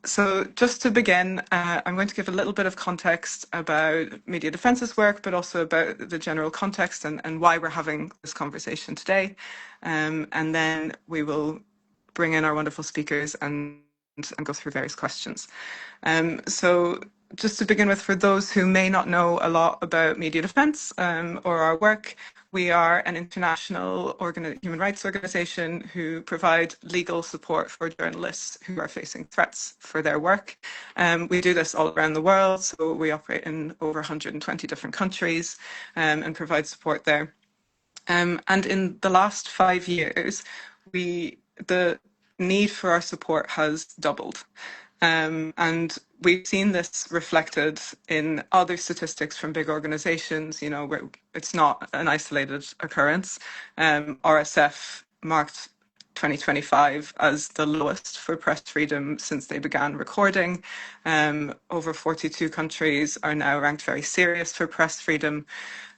So just to begin, I'm going to give a little bit of context about Media Defence's work, but also about the general context and why we're having this conversation today. And then we will bring in our wonderful speakers and go through various questions. So just to begin with, for those who may not know a lot about Media Defence or our work, we are an international human rights organisation who provide legal support for journalists who are facing threats for their work. We do this all around the world, so we operate in over 120 different countries and provide support there. And in the last 5 years, the need for our support has doubled. And we've seen this reflected in other statistics from big organizations, where it's not an isolated occurrence. RSF marked 2025 as the lowest for press freedom since they began recording. Over 42 countries are now ranked very serious for press freedom.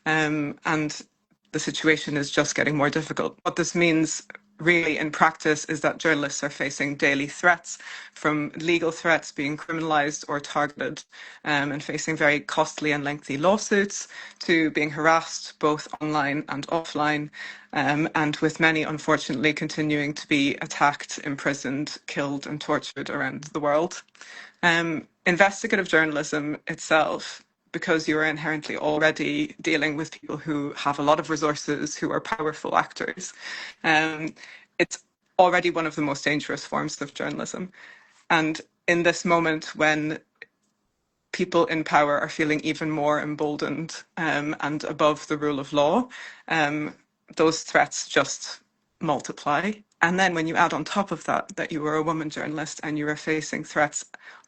And the situation is just getting more difficult. What this means really in practice is that journalists are facing daily threats, from legal threats being criminalized or targeted and facing very costly and lengthy lawsuits, to being harassed both online and offline, and with many unfortunately continuing to be attacked, imprisoned, killed and tortured around the world. Investigative journalism itself, because you are inherently already dealing with people who have a lot of resources, who are powerful actors, it's already one of the most dangerous forms of journalism. And in this moment when people in power are feeling even more emboldened and above the rule of law, those threats just multiply. And then when you add on top of that you are a woman journalist and you are facing threats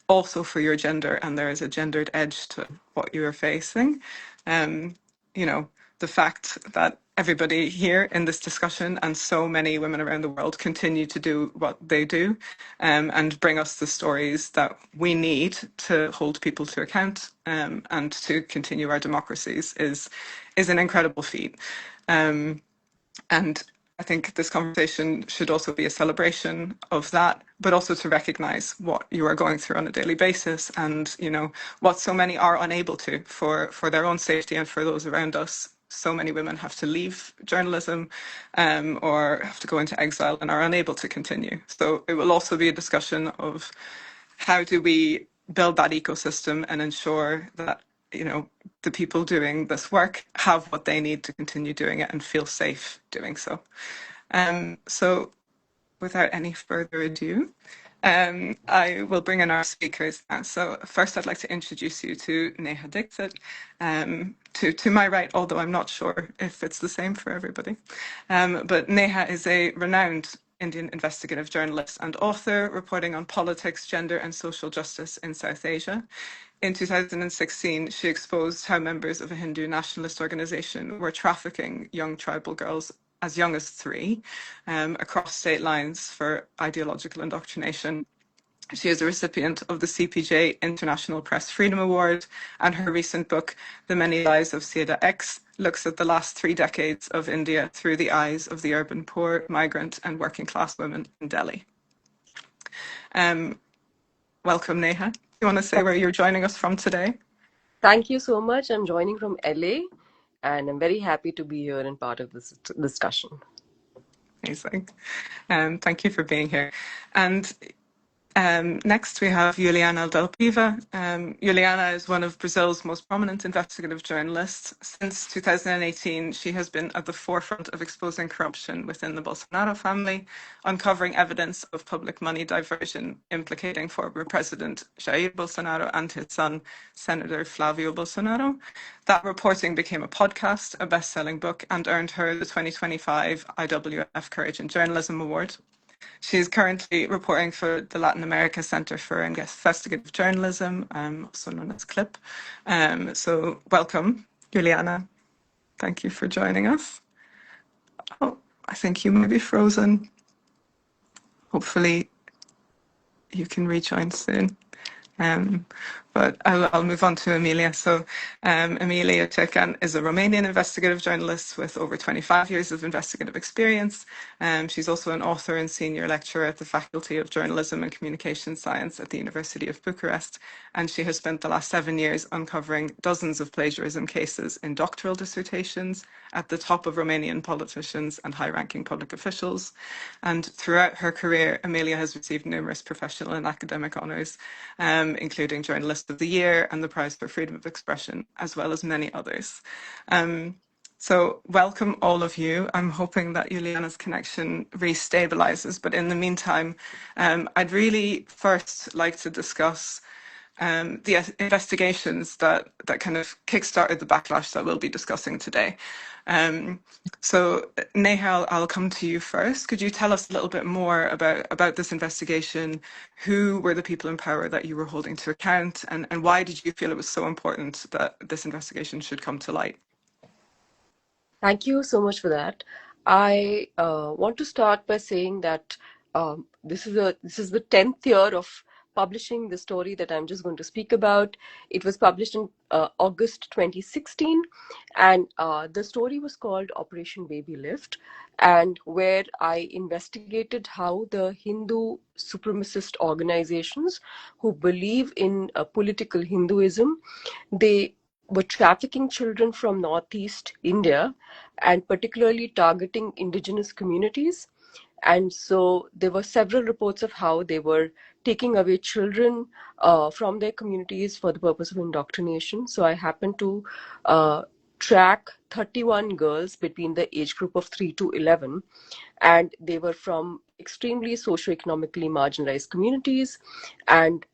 also for your gender, and there is a gendered edge to what you are facing. The fact that everybody here in this discussion and so many women around the world continue to do what they do and bring us the stories that we need to hold people to account and to continue our democracies is an incredible feat. And I think this conversation should also be a celebration of that, but also to recognise what you are going through on a daily basis and, what so many are unable to for their own safety and for those around us. So many women have to leave journalism or have to go into exile and are unable to continue. So it will also be a discussion of how do we build that ecosystem and ensure that the people doing this work have what they need to continue doing it and feel safe doing so. So without any further ado, I will bring in our speakers now. So first I'd like to introduce you to Neha Dixit. To my right, although I'm not sure if it's the same for everybody. But Neha is a renowned Indian investigative journalist and author, reporting on politics, gender and social justice in South Asia. In 2016, she exposed how members of a Hindu nationalist organization were trafficking young tribal girls as young as 3 across state lines for ideological indoctrination. She is a recipient of the CPJ International Press Freedom Award, and her recent book, The Many Lies of Sida X, looks at the last 3 decades of India through the eyes of the urban poor, migrant and working class women in Delhi. Welcome, Neha. Do you want to say where you're joining us from today? Thank you so much. I'm joining from LA, and I'm very happy to be here and part of this discussion. Amazing. Thank you for being here. And next we have Juliana Dal Piva. Juliana is one of Brazil's most prominent investigative journalists. Since 2018, she has been at the forefront of exposing corruption within the Bolsonaro family, uncovering evidence of public money diversion implicating former President Jair Bolsonaro and his son, Senator Flavio Bolsonaro. That reporting became a podcast, a best-selling book, and earned her the 2025 IWF Courage in Journalism Award. She is currently reporting for the Latin America Center for Investigative Journalism, also known as CLIP. So welcome, Juliana. Thank you for joining us. Oh, I think you may be frozen. Hopefully you can rejoin soon. but I'll move on to Emilia. So Emilia Șercan is a Romanian investigative journalist with over 25 years of investigative experience. She's also an author and senior lecturer at the Faculty of Journalism and Communication Science at the University of Bucharest, and she has spent the last 7 years uncovering dozens of plagiarism cases in doctoral dissertations at the top of Romanian politicians and high-ranking public officials. And throughout her career, Emilia has received numerous professional and academic honours, including Journalist of the Year and the Prize for Freedom of Expression, as well as many others. So welcome all of you. I'm hoping that Juliana's connection restabilizes, but in the meantime, I'd really first like to discuss the investigations that kind of kickstarted the backlash that we'll be discussing today. So Neha, I'll come to you first. Could you tell us a little bit more about this investigation? Who were the people in power that you were holding to account, and why did you feel it was so important that this investigation should come to light? Thank you so much for that. I want to start by saying that this is the 10th year of publishing the story that I'm just going to speak about. It was published in August 2016, and the story was called Operation Baby Lift, and where I investigated how the Hindu supremacist organizations who believe in political Hinduism, they were trafficking children from Northeast India and particularly targeting indigenous communities. And so there were several reports of how they were taking away children from their communities for the purpose of indoctrination. So I happened to track 31 girls between the age group of 3 to 11, and they were from extremely socioeconomically marginalized communities, and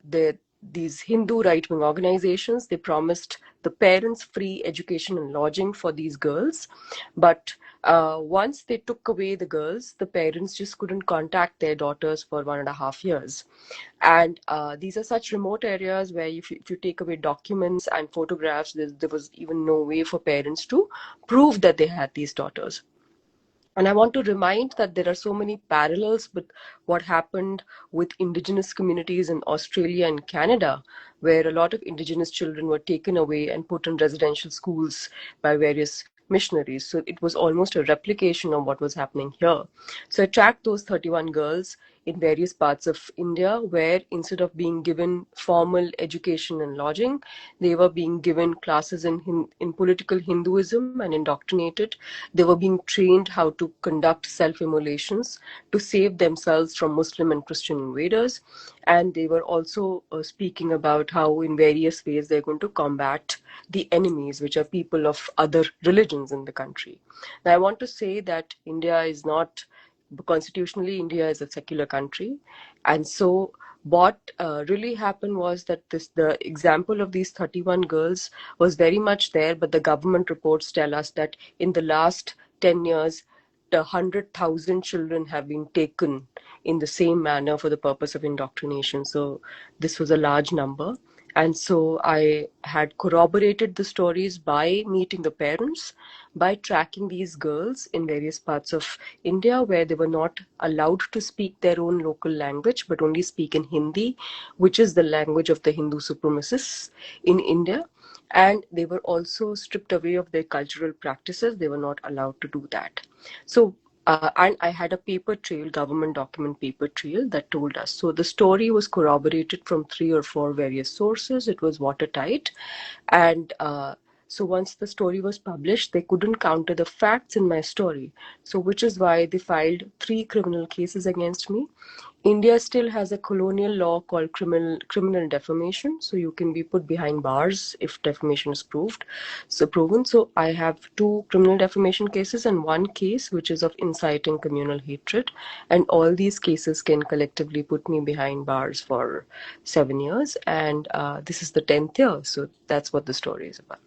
these Hindu right-wing organizations, they promised the parents free education and lodging for these girls. But once they took away the girls, the parents just couldn't contact their daughters for 1.5 years. And these are such remote areas where if you take away documents and photographs, there was even no way for parents to prove that they had these daughters. And I want to remind that there are so many parallels with what happened with indigenous communities in Australia and Canada, where a lot of indigenous children were taken away and put in residential schools by various missionaries. So it was almost a replication of what was happening here. So I tracked those 31 girls in various parts of India, where instead of being given formal education and lodging, they were being given classes in political Hinduism and indoctrinated. They were being trained how to conduct self-immolations to save themselves from Muslim and Christian invaders. And they were also speaking about how in various ways they're going to combat the enemies, which are people of other religions in the country. Now, I want to say that India is not, constitutionally, India is a secular country. And so what really happened was that the example of these 31 girls was very much there, but the government reports tell us that in the last 10 years, 100,000 children have been taken in the same manner for the purpose of indoctrination. So this was a large number. And so I had corroborated the stories by meeting the parents, by tracking these girls in various parts of India where they were not allowed to speak their own local language, but only speak in Hindi, which is the language of the Hindu supremacists in India. And they were also stripped away of their cultural practices. They were not allowed to do that. So and I had a paper trail, government document paper trail that told us. So the story was corroborated from 3 or 4 various sources. It was watertight. And so once the story was published, they couldn't counter the facts in my story. So which is why they filed 3 criminal cases against me. India still has a colonial law called criminal defamation, so you can be put behind bars if defamation is proven. So I have 2 criminal defamation cases and 1 case which is of inciting communal hatred, and all these cases can collectively put me behind bars for 7 years, and this is the 10th year. So that's what the story is about.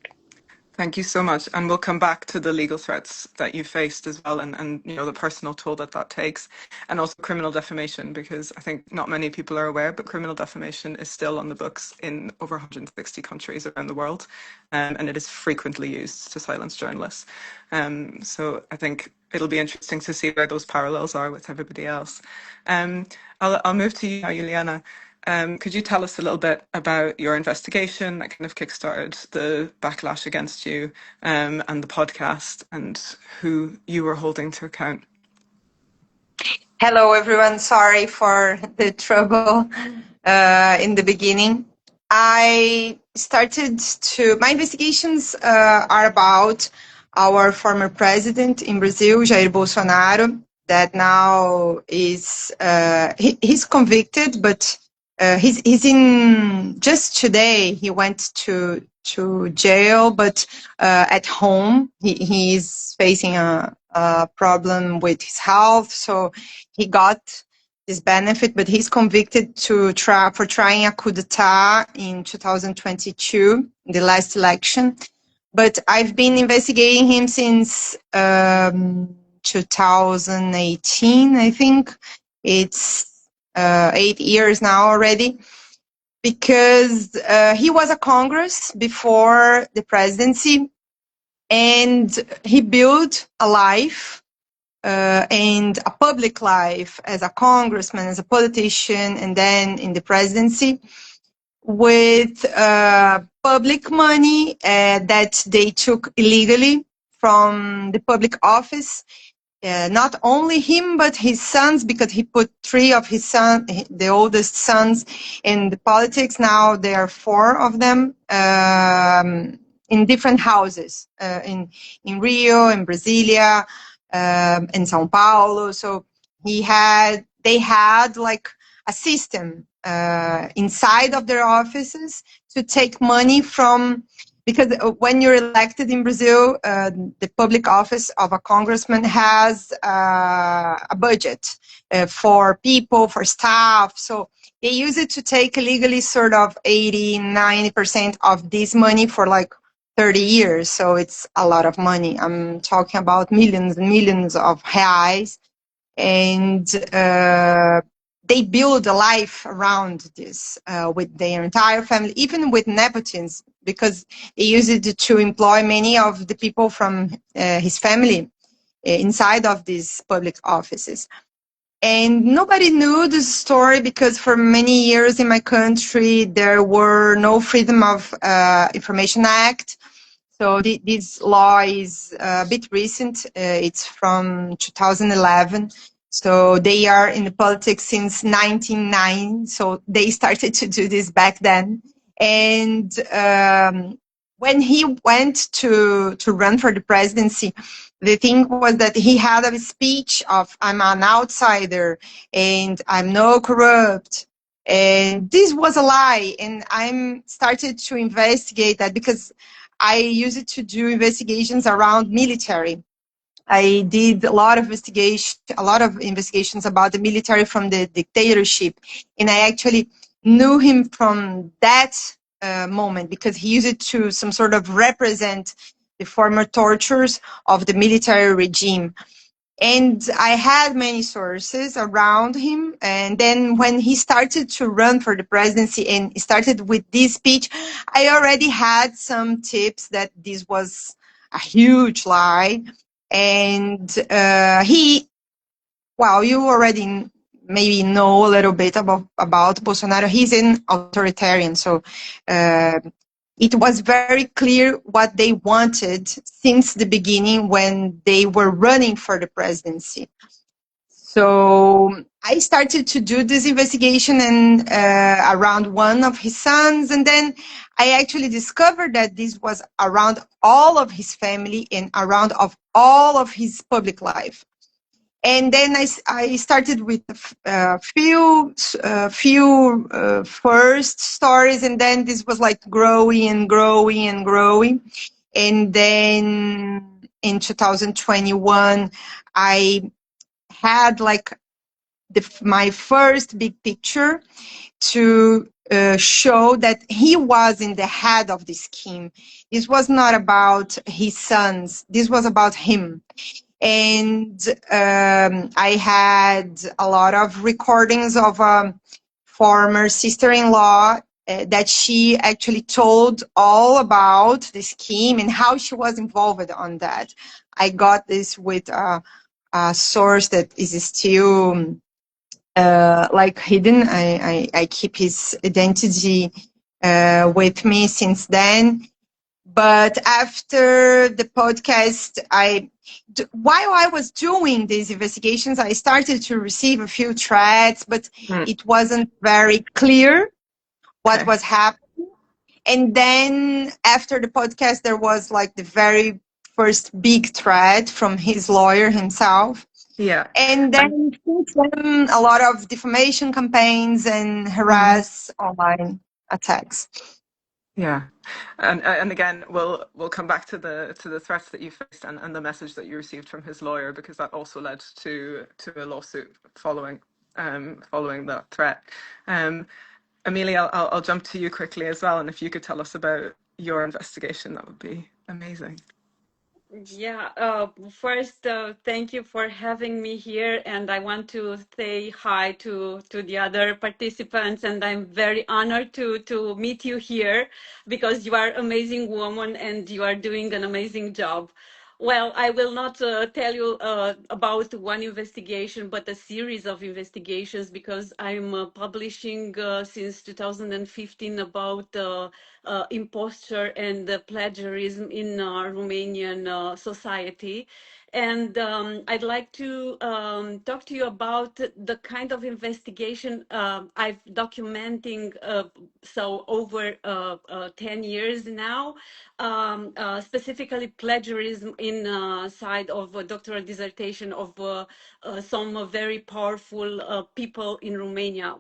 Thank you so much. And we'll come back to the legal threats that you faced as well, and the personal toll that takes, and also criminal defamation, because I think not many people are aware, but criminal defamation is still on the books in over 160 countries around the world, and it is frequently used to silence journalists. So I think it'll be interesting to see where those parallels are with everybody else. I'll move to you now, Juliana. Could you tell us a little bit about your investigation that kind of kickstarted the backlash against you, and the podcast, and who you were holding to account? Hello, everyone. Sorry for the trouble in the beginning. My investigations are about our former president in Brazil, Jair Bolsonaro, that now is, he's convicted, but he's in, just today, he went to jail, but at home, he's facing a problem with his health, so he got this benefit, but he's convicted for trying a coup d'etat in 2022, the last election. But I've been investigating him since 2018, I think. It's 8 years now already, because he was a Congress before the presidency, and he built a life and a public life as a congressman, as a politician, and then in the presidency with public money that they took illegally from the public office. Not only him, but his sons, because he put 3 of his sons, the oldest sons, in the politics. Now there are 4 of them in different houses, in Rio, in Brasilia, in São Paulo. So they had like a system inside of their offices to take money from, because when you're elected in Brazil, the public office of a congressman has a budget for people, for staff. So they use it to take illegally sort of 80–90% of this money for like 30 years. So it's a lot of money. I'm talking about millions and millions of reais. And they build a life around this with their entire family, even with nepotism, because they use it to employ many of the people from his family inside of these public offices. And nobody knew this story because for many years in my country, there were no Freedom of Information Act. So this law is a bit recent. It's from 2011. So they are in the politics since 1999. So they started to do this back then. And when he went to run for the presidency, the thing was that he had a speech of, I'm an outsider and I'm no corrupt. And this was a lie. And I started to investigate that because I used it to do investigations around military. I did a lot of investigations about the military from the dictatorship, and I actually knew him from that moment because he used it to some sort of represent the former tortures of the military regime. And I had many sources around him. And then when he started to run for the presidency and started with this speech, I already had some tips that this was a huge lie. And well, you already maybe know a little bit about Bolsonaro. He's an authoritarian. So it was very clear what they wanted since the beginning when they were running for the presidency. So I started to do this investigation and around one of his sons, and then I actually discovered that this was around all of his family and around of all of his public life. And then I started with a few first stories, and then this was like growing and growing and growing. And then in 2021, I had like my first big picture to show that he was in the head of the scheme. This was not about his sons. This was about him. And I had a lot of recordings of former sister-in-law that she actually told all about the scheme and how she was involved on that. I got this with a source that is still like hidden. I keep his identity with me since then. But after the podcast, while I was doing these investigations, I started to receive a few threats, but it wasn't very clear what was happening. And then after the podcast, there was like the very first big threat from his lawyer himself. Yeah. And then since then, a lot of defamation campaigns and harass online attacks. Yeah, and again, we'll come back to the threats that you faced and the message that you received from his lawyer, because that also led to a lawsuit following that threat. Amelia, I'll jump to you quickly as well, and if you could tell us about your investigation, that would be amazing. Yeah, first, thank you for having me here, and I want to say hi to the other participants, and I'm very honored to meet you here because you are amazing woman and you are doing an amazing job. Well, I will not tell you about one investigation, but a series of investigations, because I'm publishing since 2015 about imposture and plagiarism in Romanian society. And I'd like to talk to you about the kind of investigation I've documenting so over 10 years now, specifically plagiarism in side of a doctoral dissertation of some very powerful people in Romania,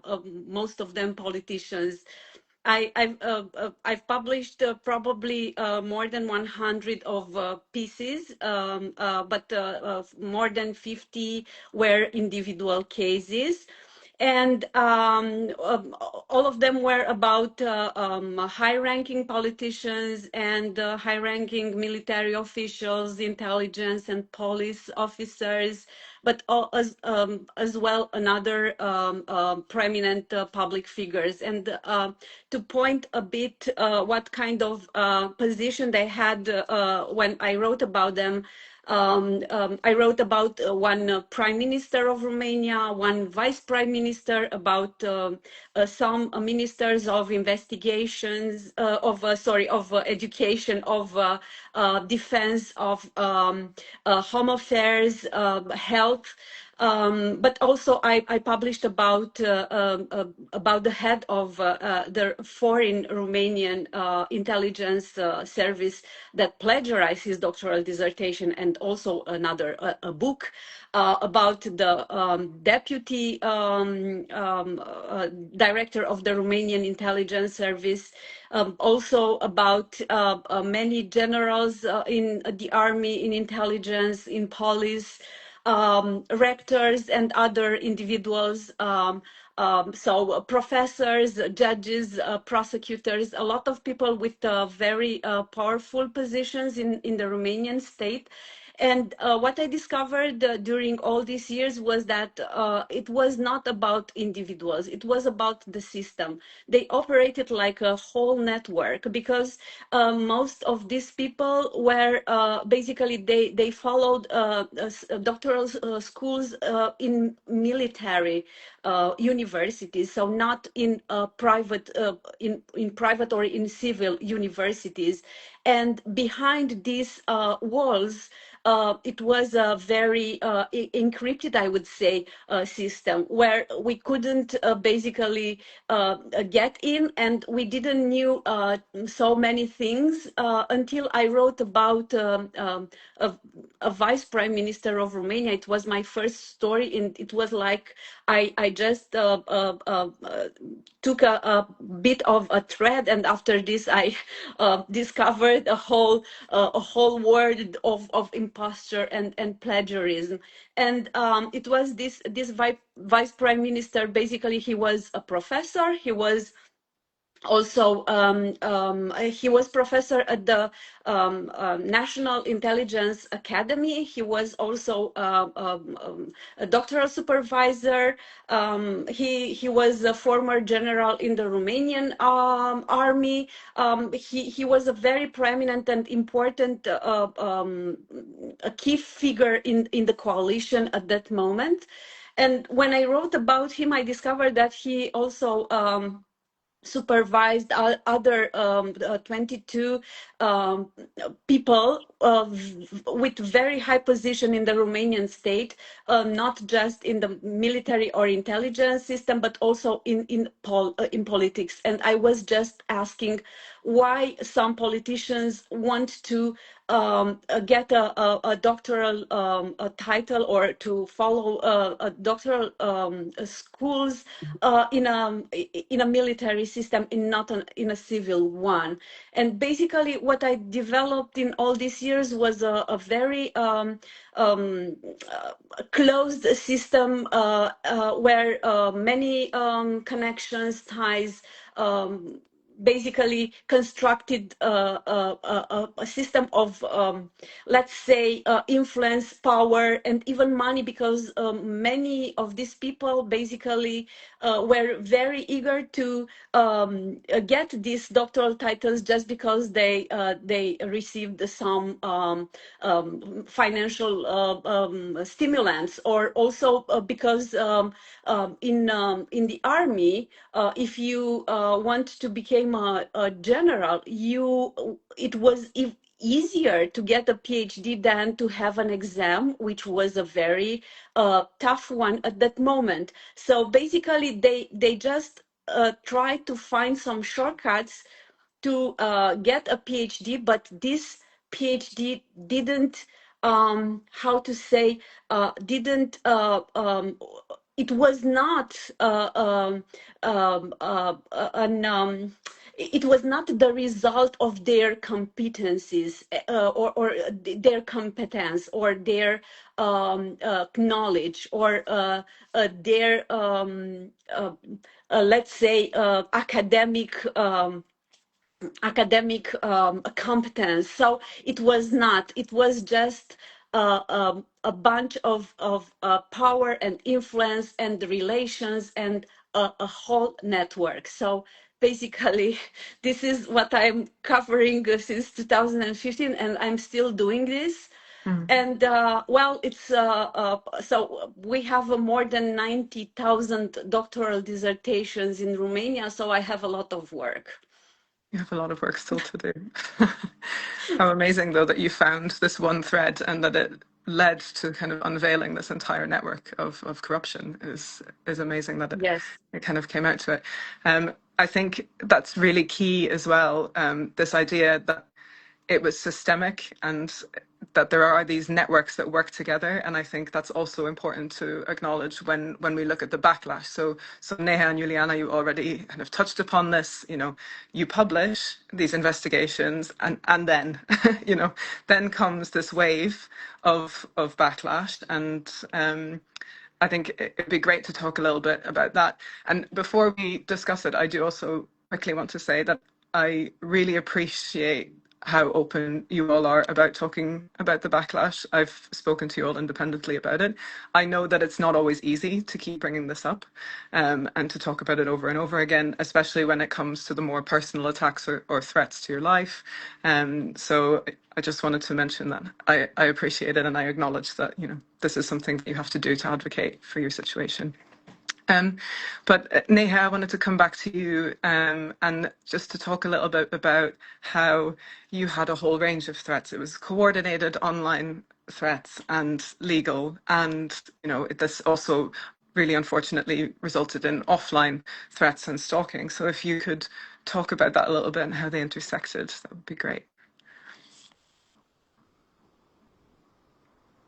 most of them politicians. I've published probably more than 100 of pieces, but more than 50 were individual cases. And all of them were about high-ranking politicians and high-ranking military officials, intelligence and police officers, but as well another prominent public figures. And to point a bit what kind of position they had when I wrote about them, I wrote about one prime minister of Romania, one vice prime minister, about some ministers of investigations, of education, of defense, of home affairs, health. But also I published about the head of the foreign Romanian intelligence service that plagiarized his doctoral dissertation, and also another a book about the deputy director of the Romanian intelligence service, also about many generals in the army, in intelligence, in police, rectors and other individuals, so professors, judges, prosecutors, a lot of people with very powerful positions in the Romanian state. And what I discovered during all these years was that it was not about individuals, it was about the system. They operated like a whole network, because most of these people were basically, they followed doctoral schools in military universities, so not in private in private or in civil universities. And behind these walls, it was a very encrypted, I would say, system, where we couldn't basically get in, and we didn't knew so many things until I wrote about a vice prime minister of Romania. It was my first story, and it was like I just took a bit of a thread, and after this I discovered a whole world of imposture and plagiarism. And it was this vice prime minister. Basically, he was a professor. He was also he was professor at the National Intelligence Academy. He was also a doctoral supervisor. He was a former general in the Romanian army. He was a very prominent and important a key figure in the coalition at that moment. And when I wrote about him, I discovered that he also supervised other 22 people with very high position in the Romanian state, not just in the military or intelligence system, but also in politics. And I was just asking why some politicians want to get a doctoral a title or to follow a doctoral schools in a military system and not in a civil one. And basically what I developed in all these years was a very closed system where many connections, ties, basically constructed a system of, let's say, influence, power, and even money, because many of these people basically were very eager to get these doctoral titles just because they received some financial stimulants, or also because in the army, if you want to become a general, it was easier to get a PhD than to have an exam, which was a very tough one at that moment. So basically, they just tried to find some shortcuts to get a PhD, but this PhD didn't, how to say, didn't, it was not it was not the result of their competencies or their competence or their knowledge or their let's say academic competence. So it was not, it was just a bunch of power and influence and relations and a whole network. So basically, this is what I'm covering since 2015, and I'm still doing this. And well, it's so we have more than 90,000 doctoral dissertations in Romania, so I have a lot of work. You have a lot of work still to do. How amazing, though, that you found this one thread and that it led to kind of unveiling this entire network of corruption is amazing that it kind of came out to it. I think that's really key as well, this idea that it was systemic and that there are these networks that work together. And I think that's also important to acknowledge when we look at the backlash. So Neha and Juliana, you already kind of touched upon this. You publish these investigations and then, then comes this wave of backlash. And I think it'd be great to talk a little bit about that. And before we discuss it, I do also quickly want to say that I really appreciate how open you all are about talking about the backlash. I've spoken to you all independently about it. I know that it's not always easy to keep bringing this up and to talk about it over and over again, especially when it comes to the more personal attacks or threats to your life. So I just wanted to mention that I appreciate it, and I acknowledge that this is something that you have to do to advocate for your situation. But Neha, I wanted to come back to you and just to talk a little bit about how you had a whole range of threats. It was coordinated online threats and legal, and this also really unfortunately resulted in offline threats and stalking. So if you could talk about that a little bit and how they intersected, that would be great.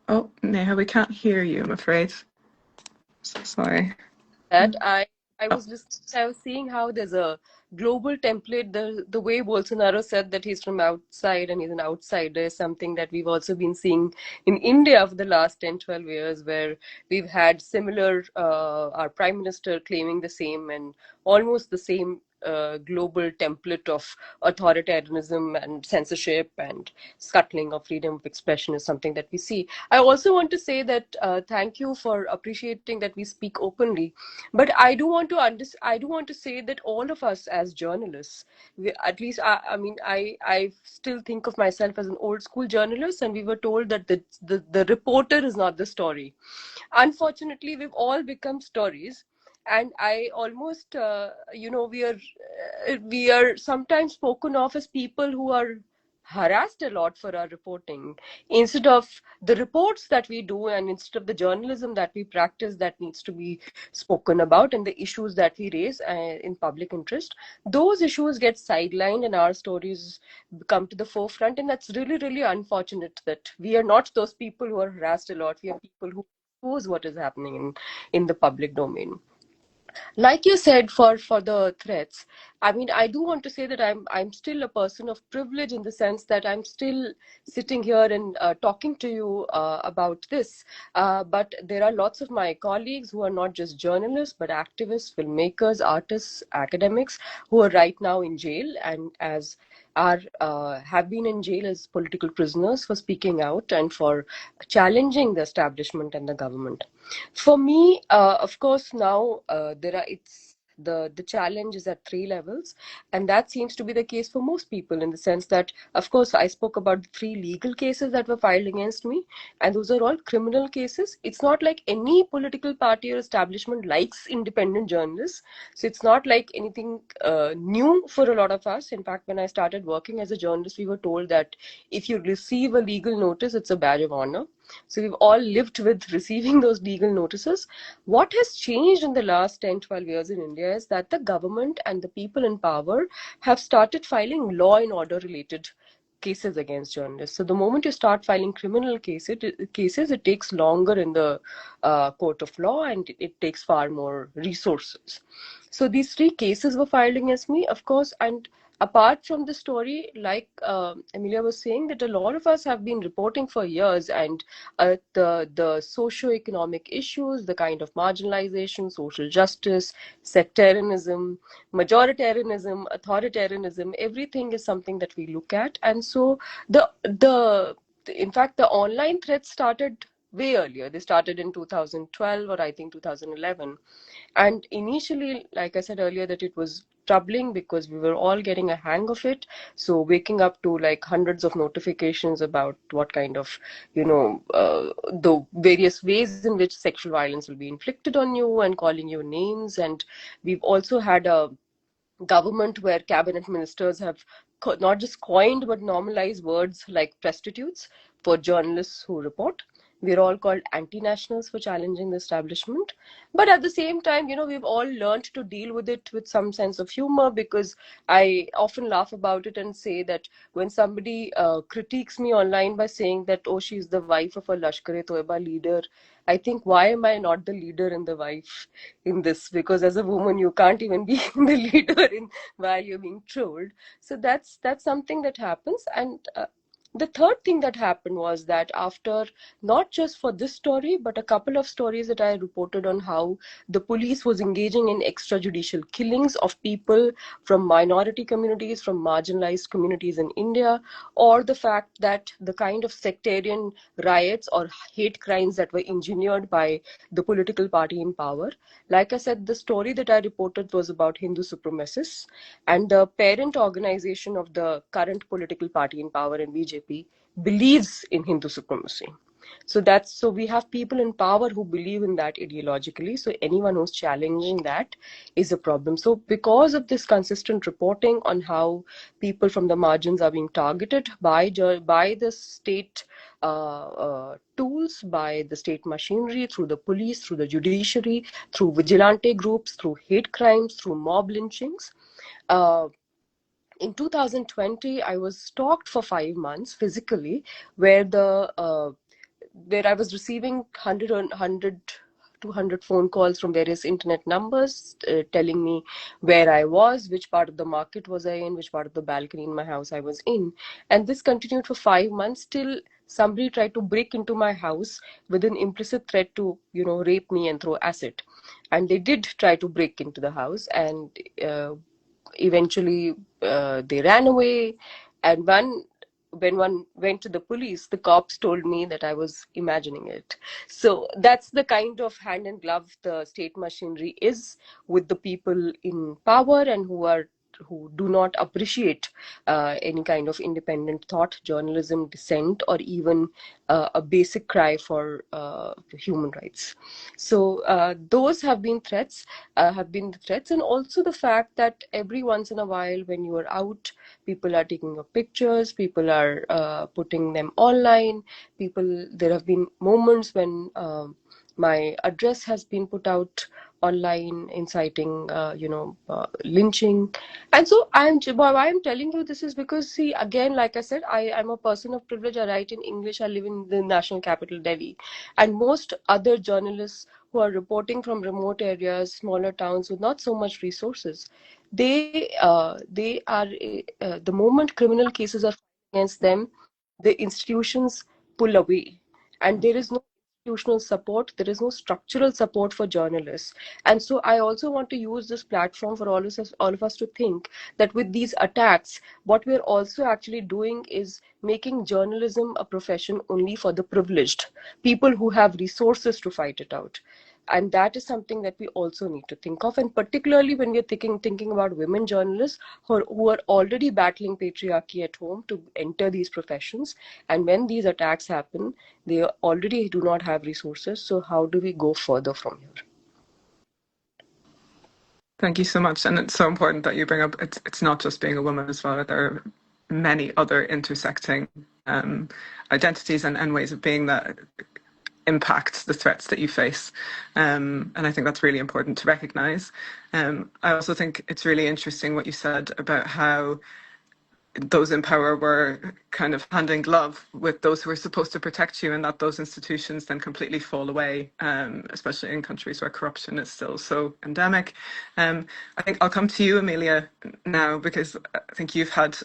Oh, Neha, we can't hear you, I'm afraid. So sorry. That I was seeing how there's a global template. The way Bolsonaro said that he's from outside and he's an outsider is something that we've also been seeing in India for the last 10-12 years, where we've had similar our prime minister claiming the same and almost the same global template of authoritarianism and censorship and scuttling of freedom of expression is something that we see. I also want to say that thank you for appreciating that we speak openly, but I do want to I do want to say that all of us as journalists, at least I mean I still think of myself as an old school journalist, and we were told that the reporter is not the story. Unfortunately, we've all become stories, and I almost we are sometimes spoken of as people who are harassed a lot for our reporting, instead of the reports that we do, and instead of the journalism that we practice that needs to be spoken about, and the issues that we raise in public interest. Those issues get sidelined and our stories come to the forefront, and that's really, really unfortunate that we are not those people who are harassed a lot. We are people who expose what is happening in the public domain. Like you said, for the threats, I mean, I do want to say that I'm still a person of privilege, in the sense that I'm still sitting here and talking to you about this, but there are lots of my colleagues who are not just journalists but activists, filmmakers, artists, academics, who are right now in jail, and as are have been in jail as political prisoners for speaking out and for challenging the establishment and the government. For me, of course, now the challenge is at three levels, and that seems to be the case for most people, in the sense that, of course, I spoke about the three legal cases that were filed against me, and those are all criminal cases. It's not like any political party or establishment likes independent journalists, so it's not like anything new for a lot of us. In fact, when I started working as a journalist, we were told that if you receive a legal notice, it's a badge of honor. So we've all lived with receiving those legal notices. What has changed in the last 10, 12 years in India is that the government and the people in power have started filing law and order related cases against journalists. So the moment you start filing criminal cases, it takes longer in the court of law, and it takes far more resources. So these three cases were filed against me, of course, and apart from the story, like Emilia was saying, that a lot of us have been reporting for years, and the socio-economic issues, the kind of marginalization, social justice, sectarianism, majoritarianism, authoritarianism, everything is something that we look at. And so in fact, the online threats started way earlier. They started in 2012 or I think 2011. And initially, like I said earlier, that it was troubling because we were all getting a hang of it. So waking up to like hundreds of notifications about what kind of, the various ways in which sexual violence will be inflicted on you, and calling you names. And we've also had a government where cabinet ministers have not just coined but normalized words like prostitutes for journalists who report. We're all called anti-nationals for challenging the establishment. But at the same time, we've all learned to deal with it with some sense of humor, because I often laugh about it and say that when somebody critiques me online by saying that, oh, she's the wife of a Lashkar-e-Toiba leader, I think, why am I not the leader and the wife in this? Because as a woman, you can't even be the leader while you're being trolled. So that's something that happens. And the third thing that happened was that after, not just for this story, but a couple of stories that I reported on how the police was engaging in extrajudicial killings of people from minority communities, from marginalized communities in India, or the fact that the kind of sectarian riots or hate crimes that were engineered by the political party in power. Like I said, the story that I reported was about Hindu supremacists, and the parent organization of the current political party in power in BJP believes in Hindu supremacy. So we have people in power who believe in that ideologically. So anyone who's challenging that is a problem. So because of this consistent reporting on how people from the margins are being targeted by the state tools, by the state machinery, through the police, through the judiciary, through vigilante groups, through hate crimes, through mob lynchings, in 2020, I was stalked for 5 months physically, where I was receiving 200 phone calls from various internet numbers telling me where I was, which part of the market was I in, which part of the balcony in my house I was in. And this continued for 5 months till somebody tried to break into my house with an implicit threat to, rape me and throw acid. And they did try to break into the house, and eventually they ran away. And when one went to the police, the cops told me that I was imagining it. So that's the kind of hand in glove the state machinery is with the people in power, and who do not appreciate any kind of independent thought, journalism, dissent, or even a basic cry for human rights. So those have been threats, and also the fact that every once in a while, when you are out, people are taking your pictures, people are putting them online. There have been moments when my address has been put out online, inciting lynching. And so why I'm telling you this is because, see, again, like I said, I'm a person of privilege. I write in English. I live in the national capital, Delhi, and most other journalists who are reporting from remote areas, smaller towns with not so much resources, they are the moment criminal cases are against them, the institutions pull away, and there is no institutional support, there is no structural support for journalists. And so I also want to use this platform for all of us to think that with these attacks, what we're also actually doing is making journalism a profession only for the privileged people who have resources to fight it out. And that is something that we also need to think of, and particularly when we're thinking about women journalists who are already battling patriarchy at home to enter these professions. And when these attacks happen, they already do not have resources. So how do we go further from here? Thank you so much. And it's so important that you bring up it's not just being a woman as well. There are many other intersecting identities and ways of being that impact the threats that you face. And I think that's really important to recognize. I also think it's really interesting what you said about how those in power were kind of hand in glove with those who were supposed to protect you, and that those institutions then completely fall away, especially in countries where corruption is still so endemic. I think I'll come to you, Emilia, now, because I think you've had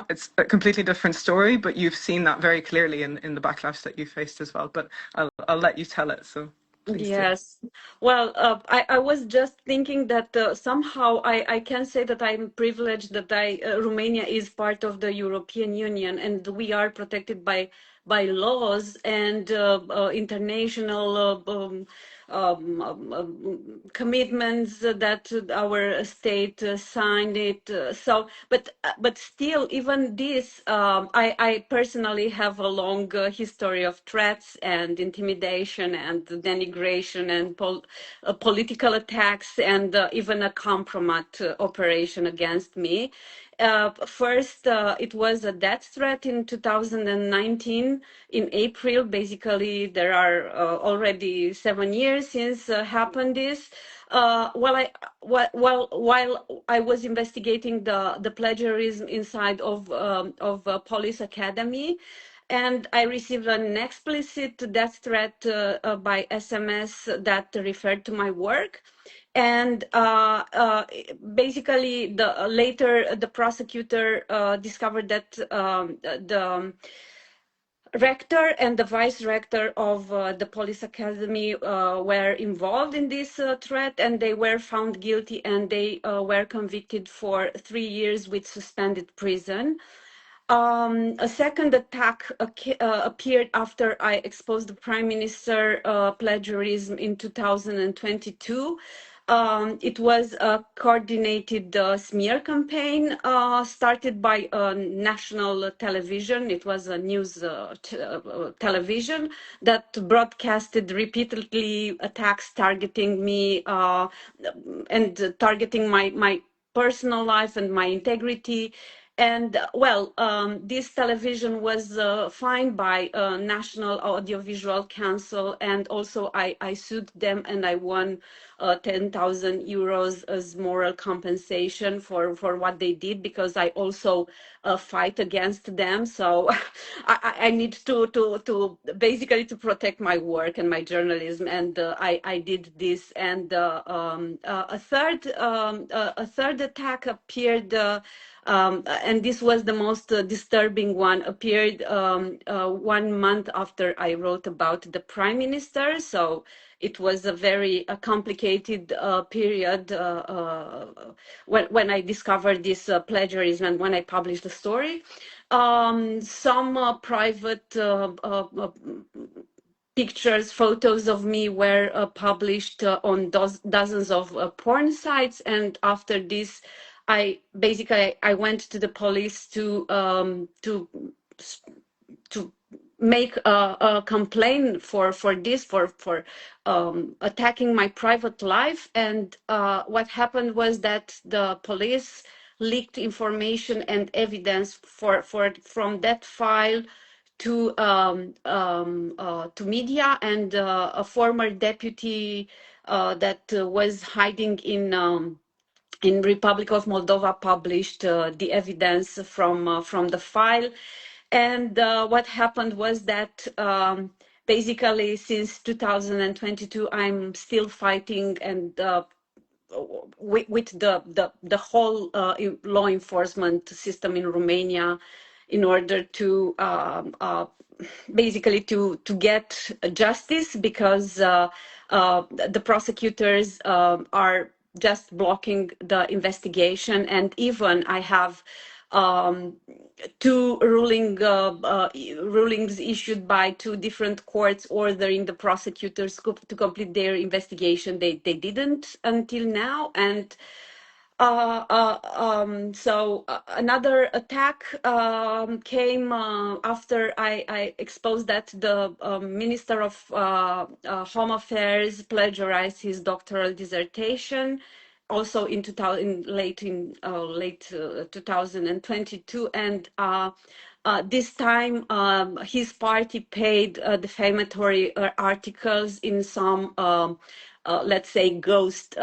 it's a completely different story, but you've seen that very clearly in the backlash that you faced as well. But I'll let you tell it. So please Yes. Well, I was just thinking that somehow I can say that I'm privileged that Romania is part of the European Union, and we are protected by laws and international commitments that our state signed it. But still, even this, I personally have a long history of threats and intimidation and denigration and political attacks and even a compromise operation against me. First, it was a death threat in 2019 in April. Basically, there are already 7 years since happened this. While I was investigating the plagiarism inside of police academy, and I received an explicit death threat by SMS that referred to my work. And basically, later the prosecutor discovered that the rector and the vice rector of the police academy were involved in this threat, and they were found guilty, and they were convicted for 3 years with suspended prison. A second attack appeared after I exposed the Prime Minister plagiarism in 2022. It was a coordinated smear campaign started by national television. It was a news television that broadcasted repeatedly attacks targeting me and targeting my personal life and my integrity. And this television was fined by National Audiovisual Council, and also I sued them, and I won 10,000 euros as moral compensation for what they did, because I also fight against them. So I need to basically to protect my work and my journalism, and I did this. And a third attack appeared. And this was the most disturbing one, appeared 1 month after I wrote about the Prime Minister. So it was a very complicated period when I discovered this plagiarism and when I published the story. Some private pictures, photos of me were published on dozens of porn sites, and after this, I went to the police to make a complaint for attacking my private life. And what happened was that the police leaked information and evidence from that file to media, and a former deputy that was hiding in Republic of Moldova published the evidence from the file. And what happened was that basically since 2022 I'm still fighting and with the whole law enforcement system in Romania in order to basically to get justice, because the prosecutors are just blocking the investigation. And even I have two rulings issued by two different courts ordering the prosecutors to complete their investigation. They didn't until now. And so another attack came after I exposed that the Minister of Home Affairs plagiarized his doctoral dissertation, also in late 2022, and this time his party paid defamatory articles in some let's say ghost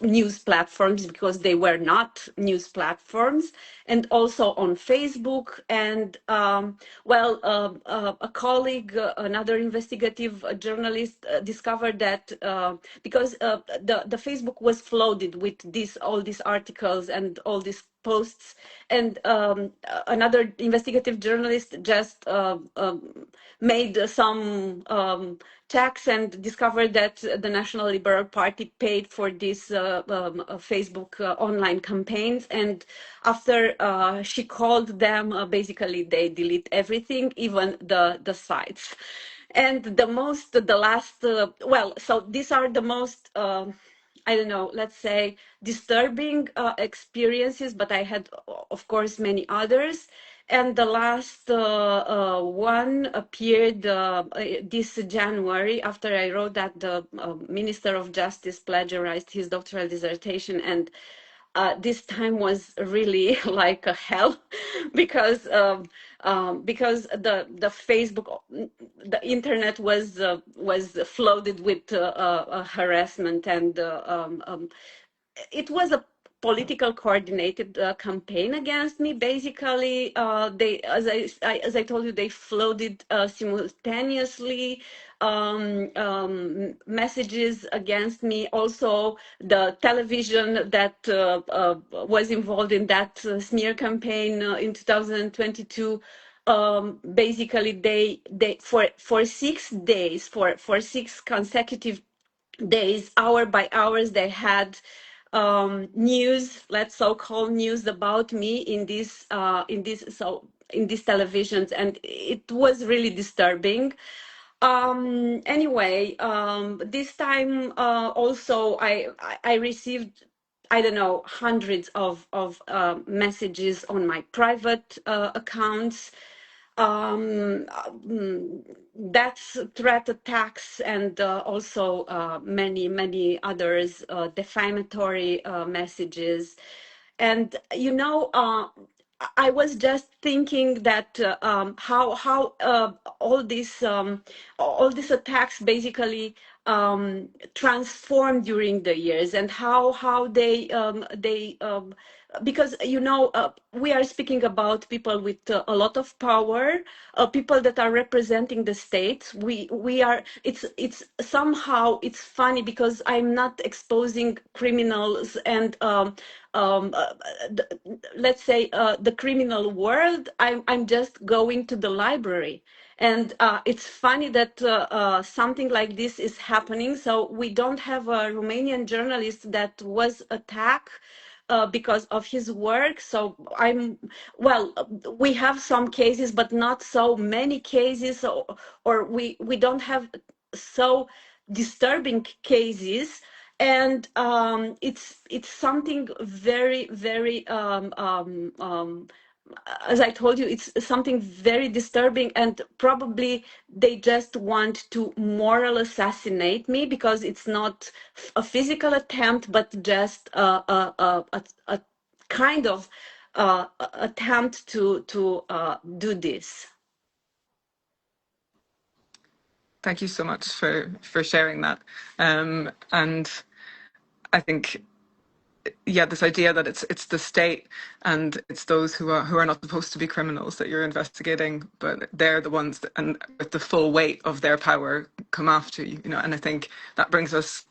news platforms, because they were not news platforms, and also on Facebook. And a colleague, another investigative journalist, discovered that because the Facebook was flooded with all these articles and all these posts, and another investigative journalist just made some checks and discovered that the National Liberal Party paid for these Facebook online campaigns. And after she called them, basically they delete everything, even the sites. And so these are the most I don't know, let's say disturbing experiences, but I had, of course, many others. And the last one appeared this January, after I wrote that the Minister of Justice plagiarized his doctoral dissertation. And this time was really like a hell because the Facebook, the internet was flooded with harassment, and it was a political coordinated campaign against me. Basically, they, as I told you, they floated simultaneously messages against me. Also, the television that was involved in that smear campaign in 2022. Basically, they for 6 days, for 6 consecutive days, hour by hours, they had news, let's so-called news about me in these televisions, and it was really disturbing. Anyway, this time also I received, I don't know, hundreds of messages on my private accounts. That's threat attacks, and also many others, defamatory messages. And I was just thinking that how all these attacks basically transformed during the years, and how they because we are speaking about people with a lot of power, people that are representing the state. We are. It's somehow it's funny because I'm not exposing criminals and let's say, the criminal world, I'm just going to the library. And it's funny that something like this is happening. So we don't have a Romanian journalist that was attacked because of his work. So well, we have some cases, but not so many cases, or we don't have so disturbing cases. And it's something very, very as I told you, it's something very disturbing, and probably they just want to moral assassinate me, because it's not a physical attempt, but just a kind of attempt to do this. Thank you so much for sharing that. And I think, yeah, this idea that it's the state and it's those who are not supposed to be criminals that you're investigating, but they're the ones that, and with the full weight of their power, come after you. And I think that brings us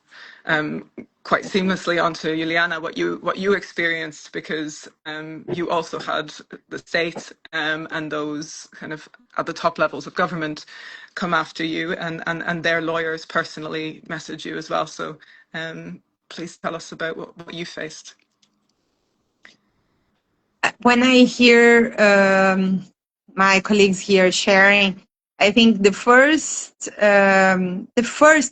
quite seamlessly onto Juliana, what you experienced, because you also had the state and those kind of at the top levels of government come after you, and their lawyers personally message you as well. So please tell us about what you faced. When I hear my colleagues here sharing, I think the first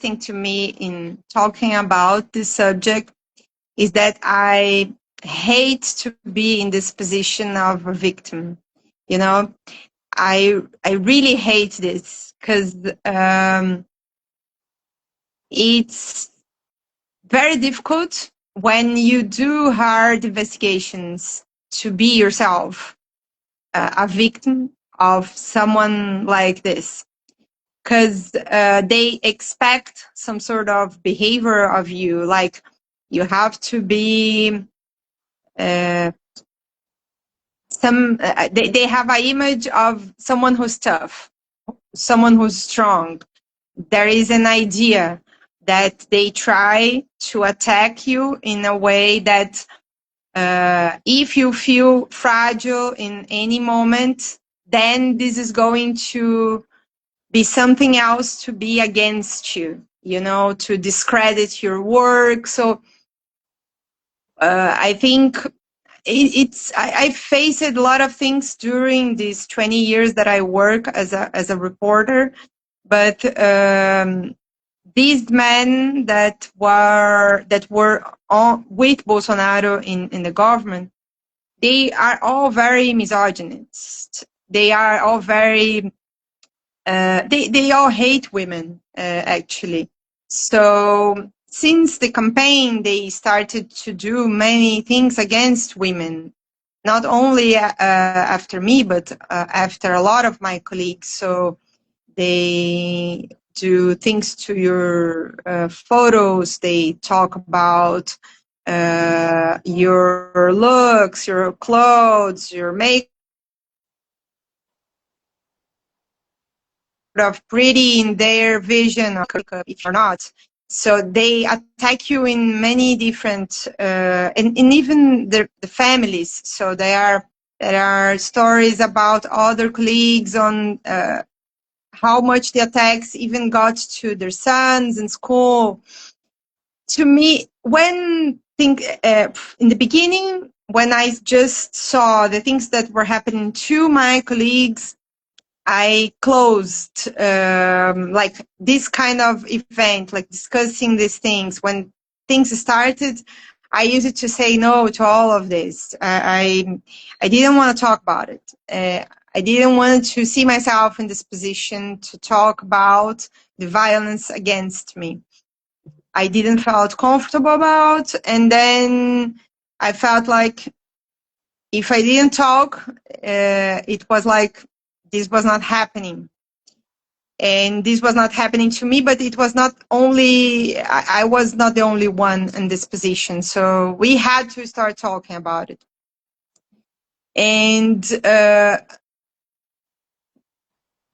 thing to me in talking about this subject is that I hate to be in this position of a victim. I really hate this, because it's very difficult when you do hard investigations to be yourself a victim of someone like this, because they expect some sort of behavior of you, like you have to be they have an image of someone who's tough, someone who's strong. There is an idea that they try to attack you in a way that if you feel fragile in any moment, then this is going to be something else to be against you, to discredit your work. So I think I faced a lot of things during these 20 years that I work as a reporter, but these men that were on with Bolsonaro in the government, they are all very misogynist. They are all very they all hate women, actually. So since the campaign, they started to do many things against women, not only after me, but after a lot of my colleagues. So they do things to your photos. They talk about your looks, your clothes, your makeup, of pretty in their vision of makeup, if you're not. So they attack you in many different, and even the families. So there are stories about other colleagues on how much the attacks even got to their sons in school. To me, in the beginning, when I just saw the things that were happening to my colleagues, I closed like this kind of event, like discussing these things. When things started, I used to say no to all of this. I didn't want to talk about it. I didn't want to see myself in this position to talk about the violence against me. I didn't felt comfortable about, and then I felt like if I didn't talk, it was like this was not happening. And this was not happening to me, but it was not only, I was not the only one in this position. So we had to start talking about it. And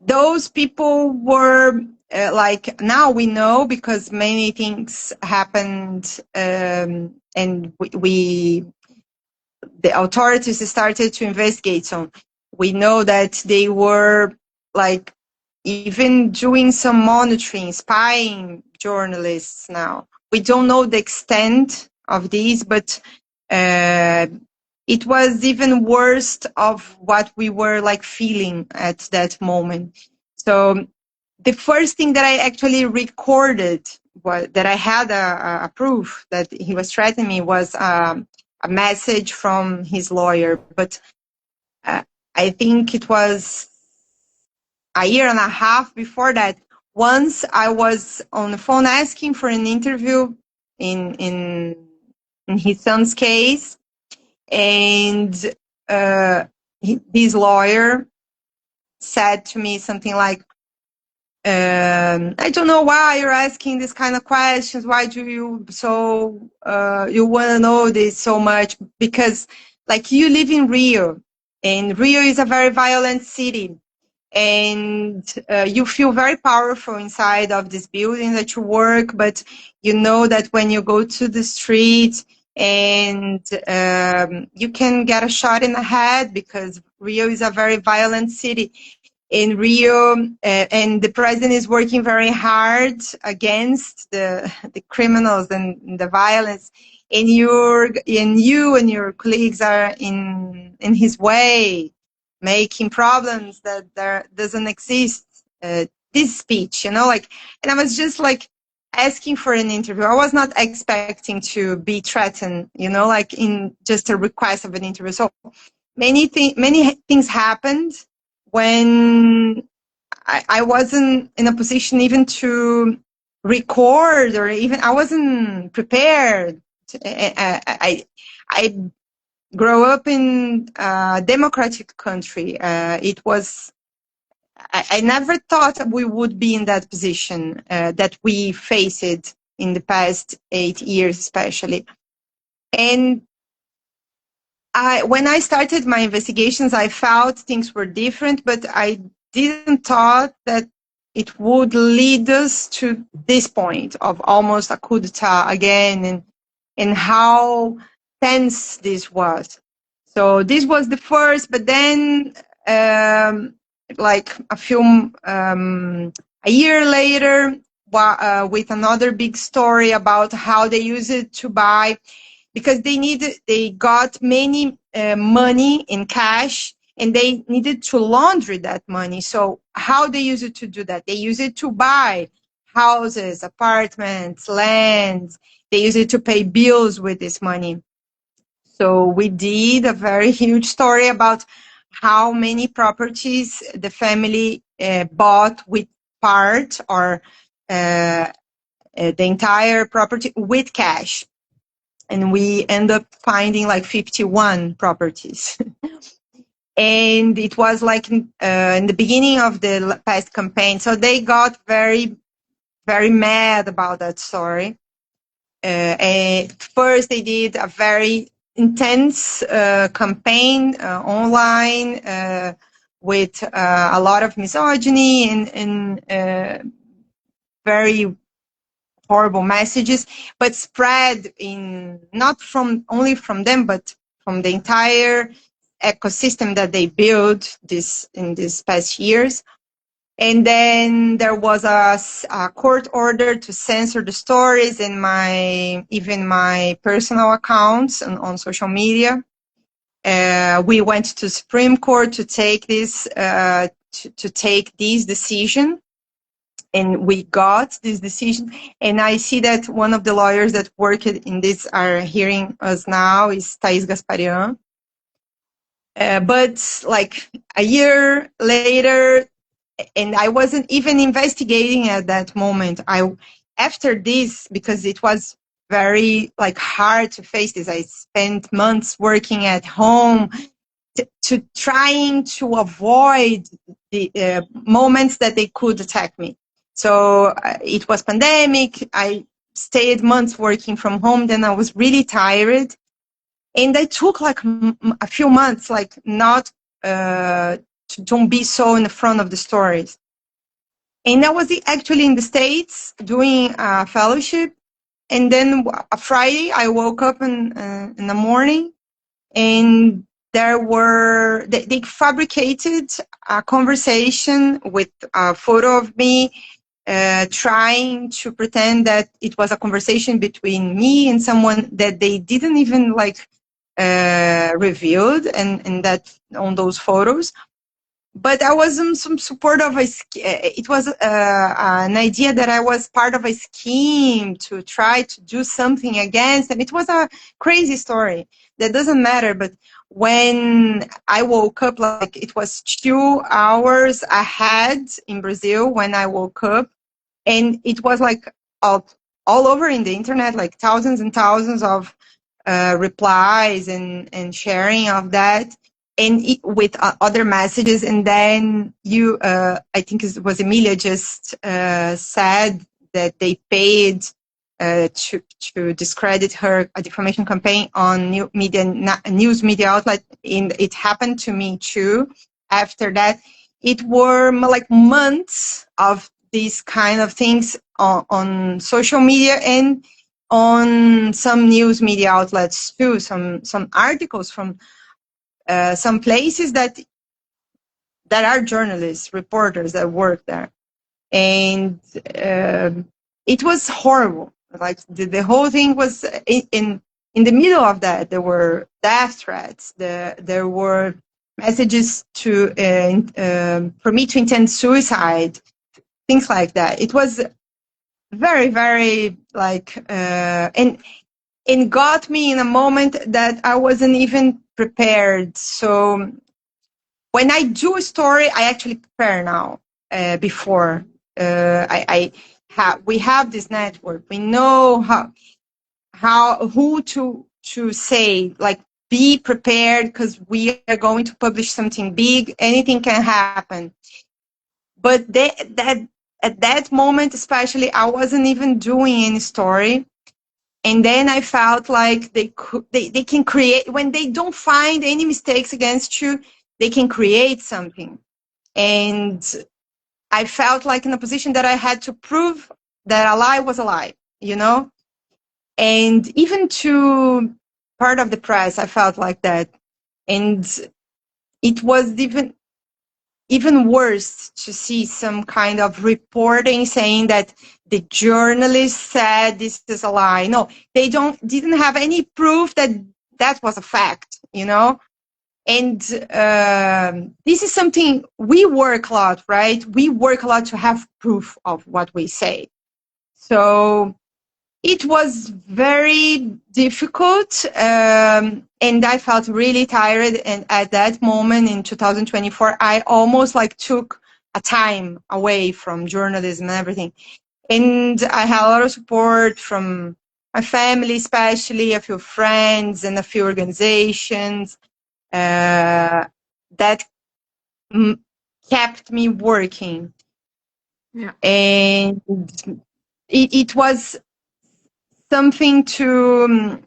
those people were like, now we know, because many things happened, and we the authorities started to investigate. So we know that they were like even doing some monitoring, spying journalists now. We don't know the extent of these, but it was even worse of what we were like feeling at that moment. So the first thing that I actually recorded was that I had a proof that he was threatening me was a message from his lawyer. But I think it was a year and a half before that. Once I was on the phone asking for an interview in his son's case, and his lawyer said to me something like, I don't know why you're asking this kind of questions. Why do you you want to know this so much? Because like you live in Rio, and Rio is a very violent city, and you feel very powerful inside of this building that you work, but you know that when you go to the street and you can get a shot in the head, because Rio is a very violent city. In Rio, and the president is working very hard against the criminals and the violence, and you and your colleagues are in his way, making problems that there doesn't exist. This speech, you know, like, and I was just like asking for an interview. I was not expecting to be threatened, you know, like in just a request of an interview. So many things happened when I wasn't in a position even to record, or even I wasn't prepared. I grew up in a democratic country. It was, I never thought we would be in that position that we faced in the past 8 years, especially. And when I started my investigations, I felt things were different, but I didn't thought that it would lead us to this point of almost a coup d'etat again, and how tense this was. So this was the first, but then like a year later, with another big story about how they use it to buy, because they got many money in cash, and they needed to launder that money. So how they use it to do that? They use it to buy houses, apartments, land. They use it to pay bills with this money. So we did a very huge story about how many properties the family bought with part or the entire property with cash. And we end up finding like 51 properties. And it was like in the beginning of the past campaign. So they got very, very mad about that story. And first they did a very intense campaign online with a lot of misogyny and very horrible messages, but spread in not from only from them, but from the entire ecosystem that they built in these past years. And then there was a court order to censor the stories in even my personal accounts on social media. We went to Supreme Court to take this decision. And we got this decision, and I see that one of the lawyers that worked in this are hearing us now is Thais Gasparian. But like a year later, and I wasn't even investigating at that moment. After this, because it was very like hard to face this, I spent months working at home to trying to avoid the moments that they could attack me. So it was pandemic. I stayed months working from home. Then I was really tired. And I took like a few months, like not to don't be so in the front of the stories. And I was actually in the States doing a fellowship. And then a Friday, I woke up in the morning and they fabricated a conversation with a photo of me, trying to pretend that it was a conversation between me and someone that they didn't even revealed and that on those photos. But I was in some support of it was an idea that I was part of a scheme to try to do something against, and it was a crazy story. That doesn't matter, but when I woke up, it was 2 hours ahead in Brazil when I woke up, and it was all over in the internet, thousands and thousands of replies and sharing of that, and with other messages. And then I think it was Emilia just said that they paid to discredit her, a defamation campaign on news media outlet. And it happened to me too. After that, it were months of these kind of things on social media and on some news media outlets too, some articles from some places that are journalists, reporters that work there. And it was horrible. The whole thing was in the middle of that. There were death threats. There were messages for me to intend suicide, things like that. It was very, very and got me in a moment that I wasn't even prepared. So when I do a story, I actually prepare now. Before we have this network, we know who to say, be prepared, because we are going to publish something big. Anything can happen. But at that moment, especially, I wasn't even doing any story. And then I felt like they can create, when they don't find any mistakes against you, they can create something. And I felt like in a position that I had to prove that a lie was a lie, And even to part of the press, I felt like that. And it was even worse to see some kind of reporting saying that the journalist said this is a lie. No, they didn't have any proof that was a fact, And this is something we work a lot, right? We work a lot to have proof of what we say. So it was very difficult, and I felt really tired. And at that moment in 2024, I almost took a time away from journalism and everything. And I had a lot of support from my family, especially a few friends and a few organizations that kept me working. Yeah. And it was something to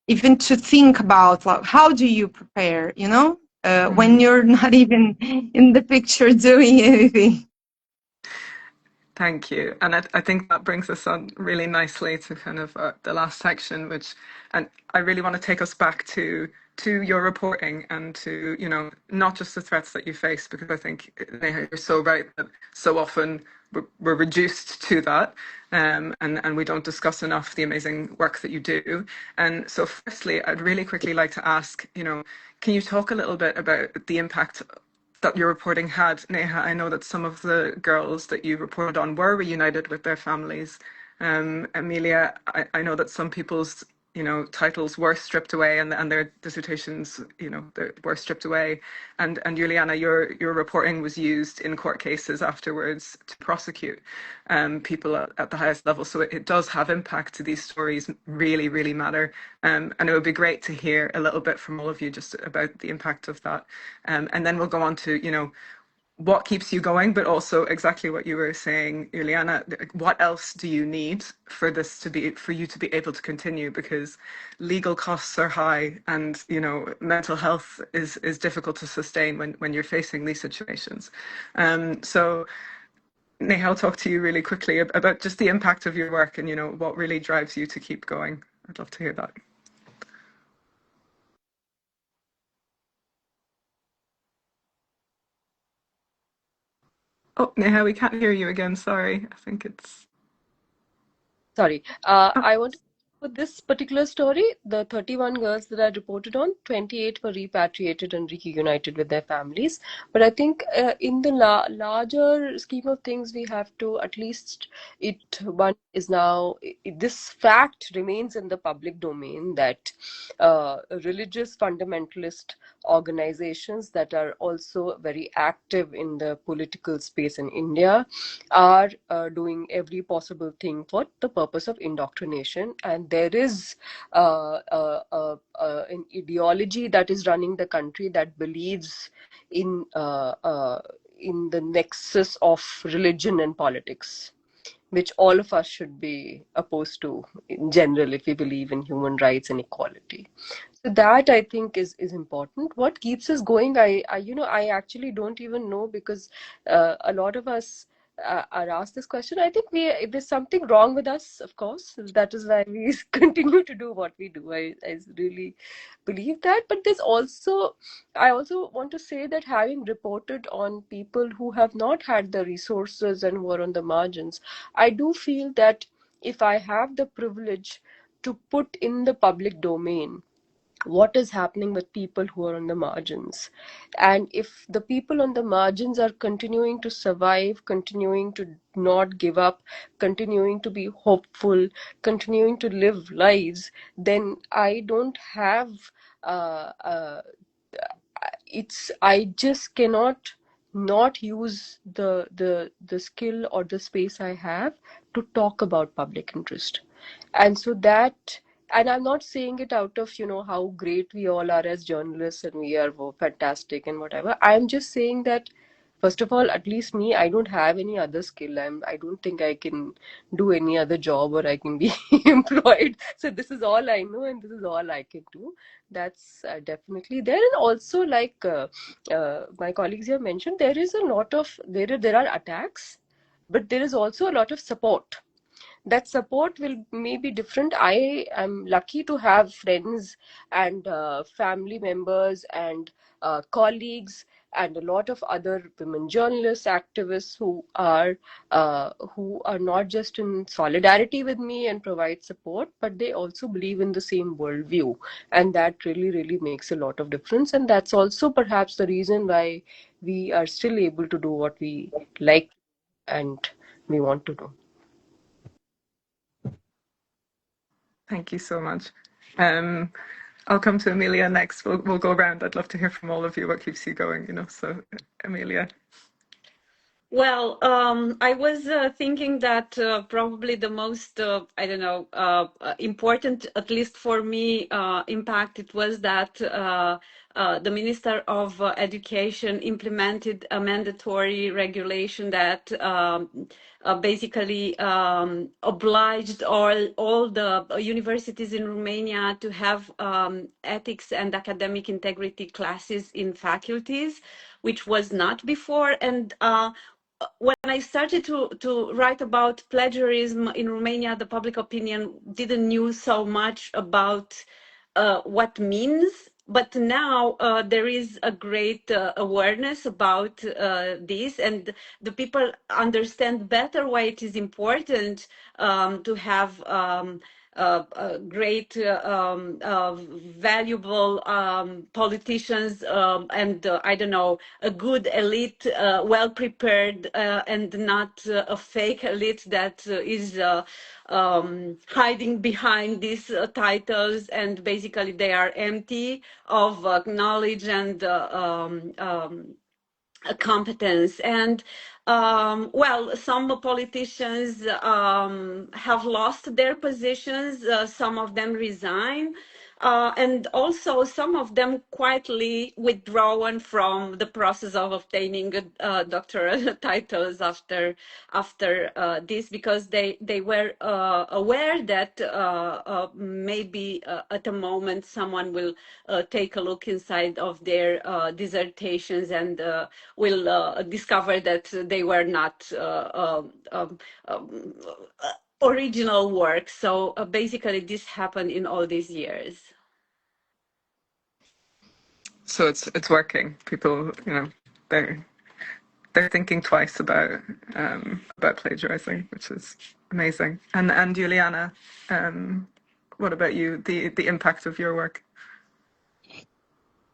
even to think about, how do you prepare, when you're not even in the picture doing anything. Thank you. And I think that brings us on really nicely to kind of the last section, and I really want to take us back to your reporting and to, not just the threats that you face, because I think, Neha, you're so right that so often we're reduced to that, and we don't discuss enough the amazing work that you do. And so firstly, I'd really quickly like to ask, can you talk a little bit about the impact that your reporting had? Neha, I know that some of the girls that you reported on were reunited with their families. Emilia, I know that some people's titles were stripped away and their dissertations were stripped away, and Juliana, your reporting was used in court cases afterwards to prosecute people at the highest level. So it does have impact. These stories really, really matter, and it would be great to hear a little bit from all of you just about the impact of that, and then we'll go on to what keeps you going, but also exactly what you were saying, Juliana, what else do you need for you to be able to continue? Because legal costs are high, and mental health is difficult to sustain when you're facing these situations. So Neha, I'll talk to you really quickly about just the impact of your work and what really drives you to keep going. I'd love to hear that. Oh, Neha, we can't hear you again. Sorry. I think it's... Sorry. Oh, I want to for this particular story, the 31 girls that I reported on, 28 were repatriated and reunited with their families. But I think in the larger scheme of things, we have to at least one is now this fact remains in the public domain that religious fundamentalist organizations that are also very active in the political space in India are doing every possible thing for the purpose of indoctrination, and there is an ideology that is running the country that believes in the nexus of religion and politics, which all of us should be opposed to in general if we believe in human rights and equality. So that I think is important. What keeps us going, I actually don't even know, because a lot of us are asked this question. I think there's something wrong with us, of course. That is why we continue to do what we do. I really believe that. But I also want to say that having reported on people who have not had the resources and who are on the margins, I do feel that if I have the privilege to put in the public domain what is happening with people who are on the margins, and if the people on the margins are continuing to survive, continuing to not give up, continuing to be hopeful, continuing to live lives, then I don't have I just cannot not use the skill or the space I have to talk about public interest. And so that, and I'm not saying it out of how great we all are as journalists and we are fantastic and whatever. I'm just saying that, first of all, at least me, I don't have any other skill. I don't think I can do any other job or I can be employed. So this is all I know and this is all I can do. That's definitely there. And also, like my colleagues here mentioned, there is a lot of there are attacks, but there is also a lot of support. That support will may be different. I am lucky to have friends and family members and colleagues and a lot of other women journalists, activists who are not just in solidarity with me and provide support, but they also believe in the same worldview, and that really, really makes a lot of difference. And that's also perhaps the reason why we are still able to do what we like and we want to do. thank you so much. I'll come to Emilia next. We'll go around. I'd love to hear from all of you what keeps you going, So, Emilia. Well, I was thinking that probably the most, important, at least for me, impact it was that the Minister of Education implemented a mandatory regulation that basically obliged all the universities in Romania to have ethics and academic integrity classes in faculties, which was not before. And when I started to write about plagiarism in Romania, the public opinion didn't know so much about what means. But now there is a great awareness about this, and the people understand better why it is important to have great, valuable politicians and a good elite, well prepared, and not a fake elite that is hiding behind these titles, and basically they are empty of knowledge and competence. And some politicians have lost their positions, some of them resign, and also some of them quietly withdrawn from the process of obtaining doctoral titles after this, because they were aware that maybe at a moment someone will take a look inside of their dissertations and will discover that they were not original work. So basically this happened in all these years. So it's working. People, they're they're thinking twice about plagiarizing, which is amazing. And Juliana, what about you? The impact of your work?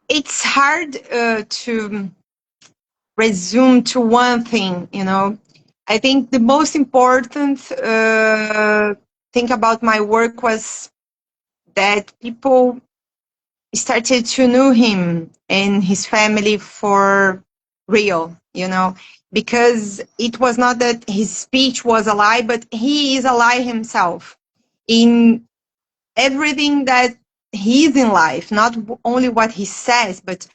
It's hard to resume to one thing, you know. I think the most important thing about my work was that people started to know him and his family for real, you know, because it was not that his speech was a lie, but he is a lie himself in everything that he is in life, not only what he says, but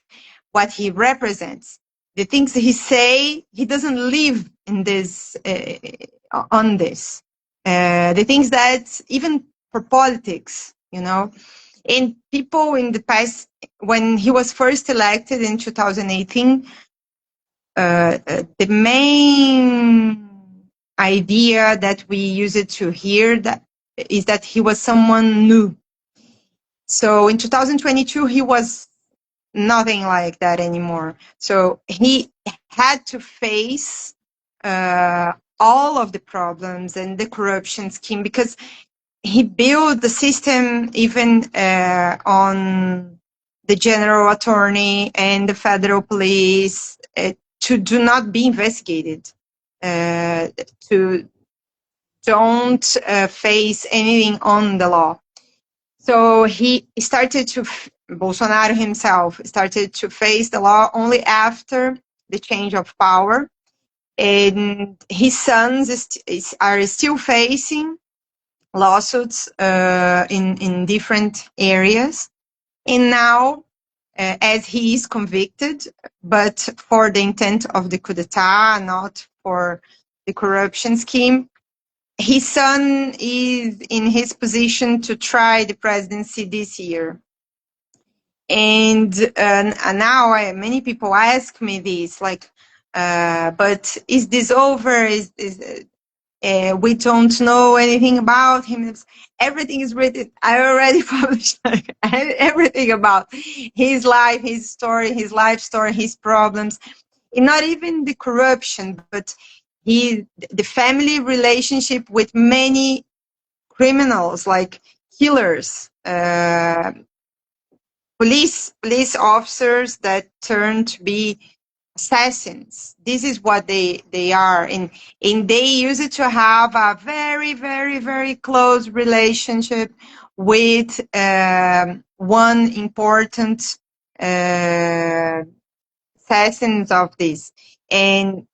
what he represents. The things he say, he doesn't live in this, on this. The things that even for politics, you know, and people in the past, when he was first elected in 2018, the main idea that we used to hear that is that he was someone new. So in 2022, he was nothing like that anymore. So he had to face all of the problems and the corruption scheme, because he built the system even on the general attorney and the federal police to do not be investigated, to don't face anything on the law. So he started to, Bolsonaro himself started to face the law only after the change of power. And his sons are still facing lawsuits in different areas. And now, as he is convicted, but for the intent of the coup d'etat, not for the corruption scheme, his son is in his position to try the presidency this year. And now many people ask me this, like, but is this over? We don't know anything about him. Everything is written. I already published everything about his life, his story, his life story, his problems, and not even the corruption, but the family relationship with many criminals, like killers, police officers that turn to be assassins. This is what they are, and they used to have a very, very, very close relationship with one important assassins of this. And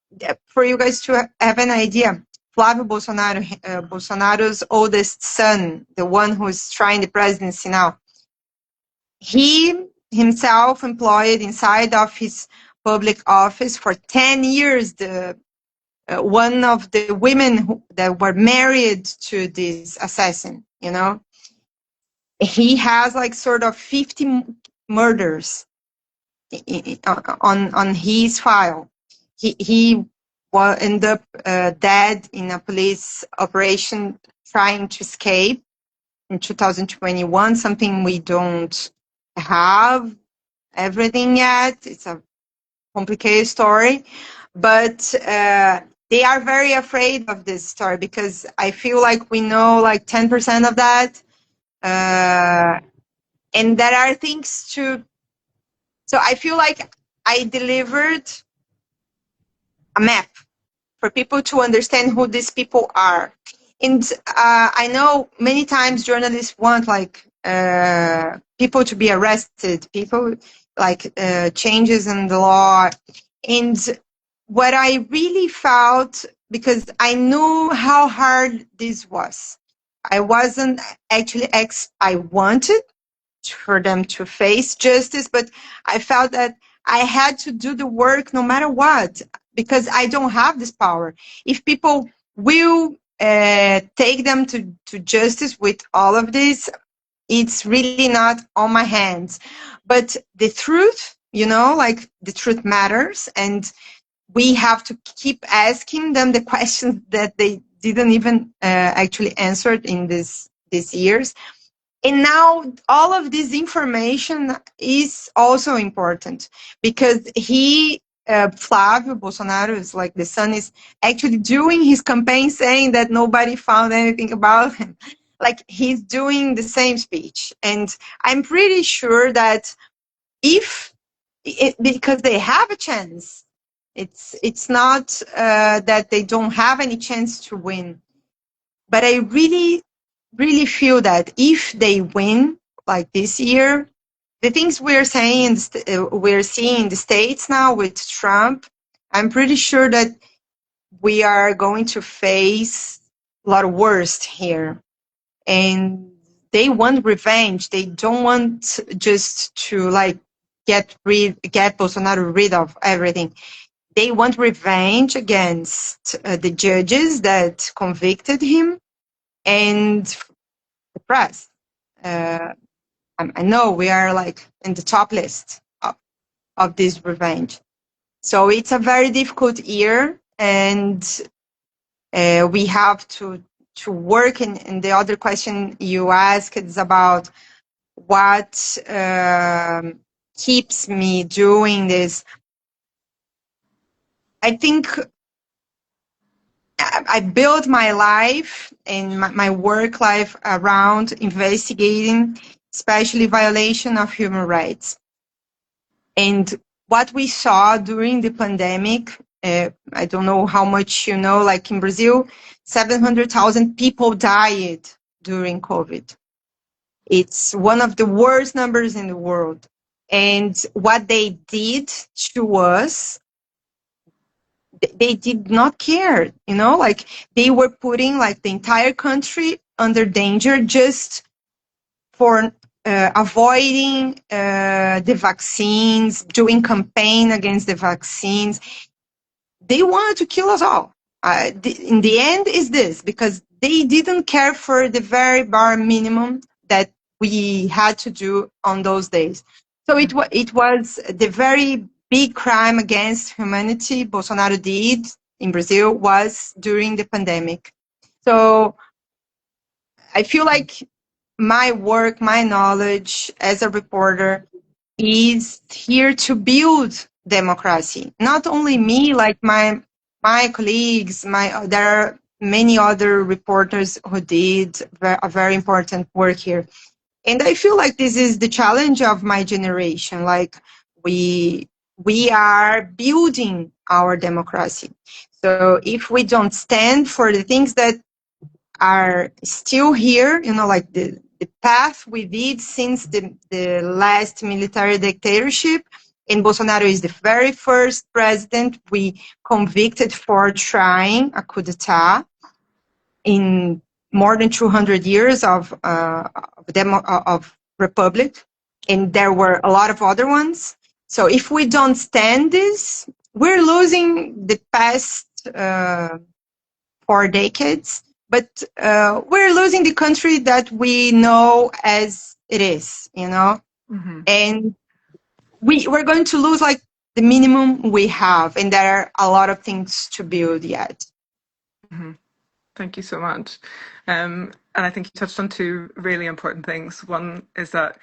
for you guys to have an idea, Flávio Bolsonaro, Bolsonaro's oldest son, the one who's trying the presidency now, he himself employed inside of his public office for 10 years one of the women that were married to this assassin, you know. He has like sort of 50 murders on his file. He will end up dead in a police operation trying to escape in 2021, something we don't have everything yet. It's a complicated story, but they are very afraid of this story because I feel like we know like 10% of that, and there are things to. So I feel like I delivered a map for people to understand who these people are. And I know many times journalists want like people to be arrested, people like changes in the law. And what I really felt, because I knew how hard this was, I wasn't actually I wanted for them to face justice, but I felt that I had to do the work no matter what, because I don't have this power. If people will take them to justice with all of this, it's really not on my hands. But the truth, you know, like the truth matters, and we have to keep asking them the questions that they didn't even actually answer in these years. And now all of this information is also important because he Flávio Bolsonaro is like the son is actually doing his campaign saying that nobody found anything about him. Like he's doing the same speech. And I'm pretty sure that because they have a chance, it's not that they don't have any chance to win. But I really, really feel that if they win, like this year, the things we're saying, we're seeing in the States now with Trump, I'm pretty sure that we are going to face a lot worse here. And they want revenge. They don't want just to like get Bolsonaro rid of everything. They want revenge against the judges that convicted him and the press. I know we are like in the top list of this revenge. So it's a very difficult year, and we have to work. And the other question you asked is about what keeps me doing this. I think I built my life and my work life around investigating, especially violation of human rights. And what we saw during the pandemic, I don't know how much you know, like in Brazil, 700,000 people died during COVID. It's one of the worst numbers in the world. And what they did to us, they did not care, you know, like they were putting like the entire country under danger just for avoiding the vaccines, doing campaign against the vaccines. They wanted to kill us all. In the end is this, because they didn't care for the very bare minimum that we had to do on those days. So it was the very big crime against humanity Bolsonaro did in Brazil was during the pandemic. So I feel like my work, my knowledge as a reporter is here to build democracy. Not only me, like my colleagues, there are many other reporters who did a very important work here. And I feel like this is the challenge of my generation. Like we are building our democracy. So if we don't stand for the things that are still here, you know, like the path we did since the last military dictatorship, and Bolsonaro is the very first president we convicted for trying a coup d'etat in more than 200 years of republic, and there were a lot of other ones. So if we don't stand this, we're losing the past 4 decades, but we're losing the country that we know as it is, you know, and we're going to lose like the minimum we have, and there are a lot of things to build yet. Thank you so much. And I think you touched on 2 really important things. One is that,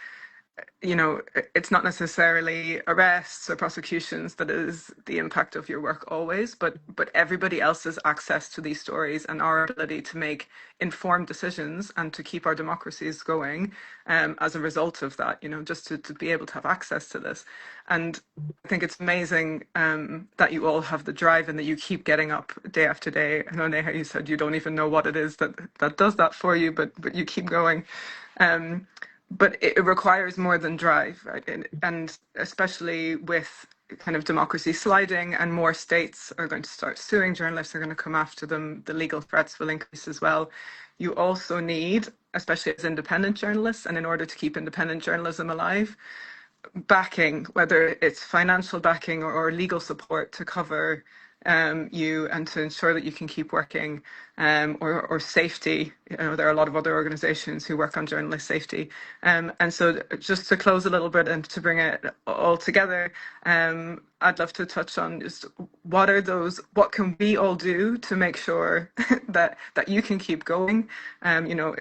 you know, it's not necessarily arrests or prosecutions that is the impact of your work always, but everybody else's access to these stories and our ability to make informed decisions and to keep our democracies going as a result of that, you know, just to be able to have access to this. And I think it's amazing that you all have the drive and that you keep getting up day after day. I know, Neha, you said you don't even know what it is that does that for you, but you keep going. But it requires more than drive, right? And especially with kind of democracy sliding and more states are going to start suing journalists, are going to come after them, the legal threats will increase as well. You also need, especially as independent journalists, and in order to keep independent journalism alive, backing, whether it's financial backing or legal support to cover you and to ensure that you can keep working, or safety. You know, there are a lot of other organizations who work on journalist safety. And so just to close a little bit and to bring it all together, I'd love to touch on just what can we all do to make sure that you can keep going, you know,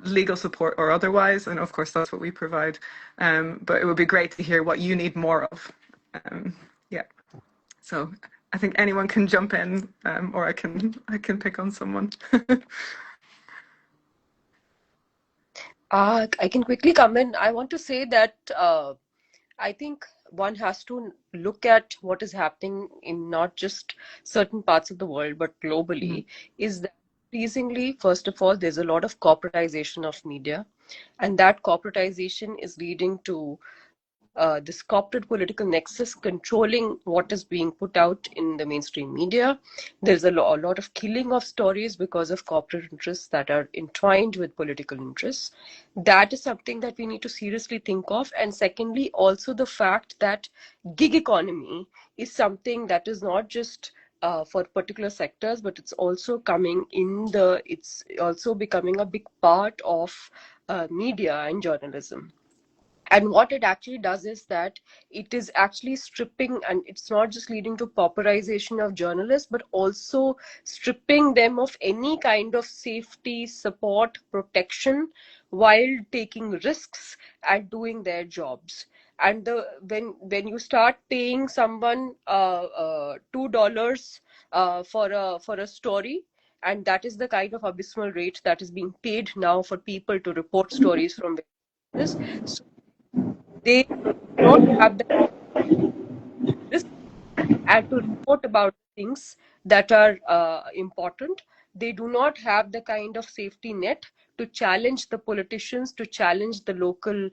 legal support or otherwise. And of course, that's what we provide. But it would be great to hear what you need more of. Yeah. So I think anyone can jump in, or I can pick on someone. I can quickly come in. I want to say that I think one has to look at what is happening in not just certain parts of the world, but globally, is that increasingly, first of all, there's a lot of corporatization of media, and that corporatization is leading to this corporate political nexus controlling what is being put out in the mainstream media. There's a lot of killing of stories because of corporate interests that are entwined with political interests. That is something that we need to seriously think of. And secondly, also the fact that gig economy is something that is not just for particular sectors, but it's also it's also becoming a big part of media and journalism. And what it actually does is that it is actually stripping, and it's not just leading to pauperization of journalists, but also stripping them of any kind of safety, support, protection while taking risks at doing their jobs. And when you start paying someone $2 for a story, and that is the kind of abysmal rate that is being paid now for people to report stories from this. So they don't have the risk and to report about things that are important. They do not have the kind of safety net to challenge the politicians, to challenge the local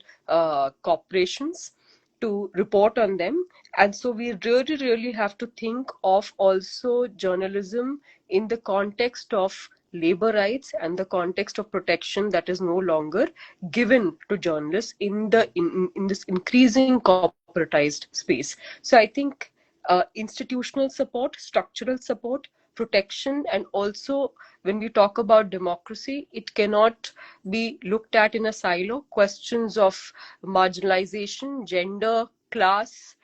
corporations, to report on them. And so we really, really have to think of also journalism in the context of labor rights and the context of protection that is no longer given to journalists in this increasing corporatized space. So I think institutional support, structural support, protection, and also when we talk about democracy, it cannot be looked at in a silo. Questions of marginalization, gender, class,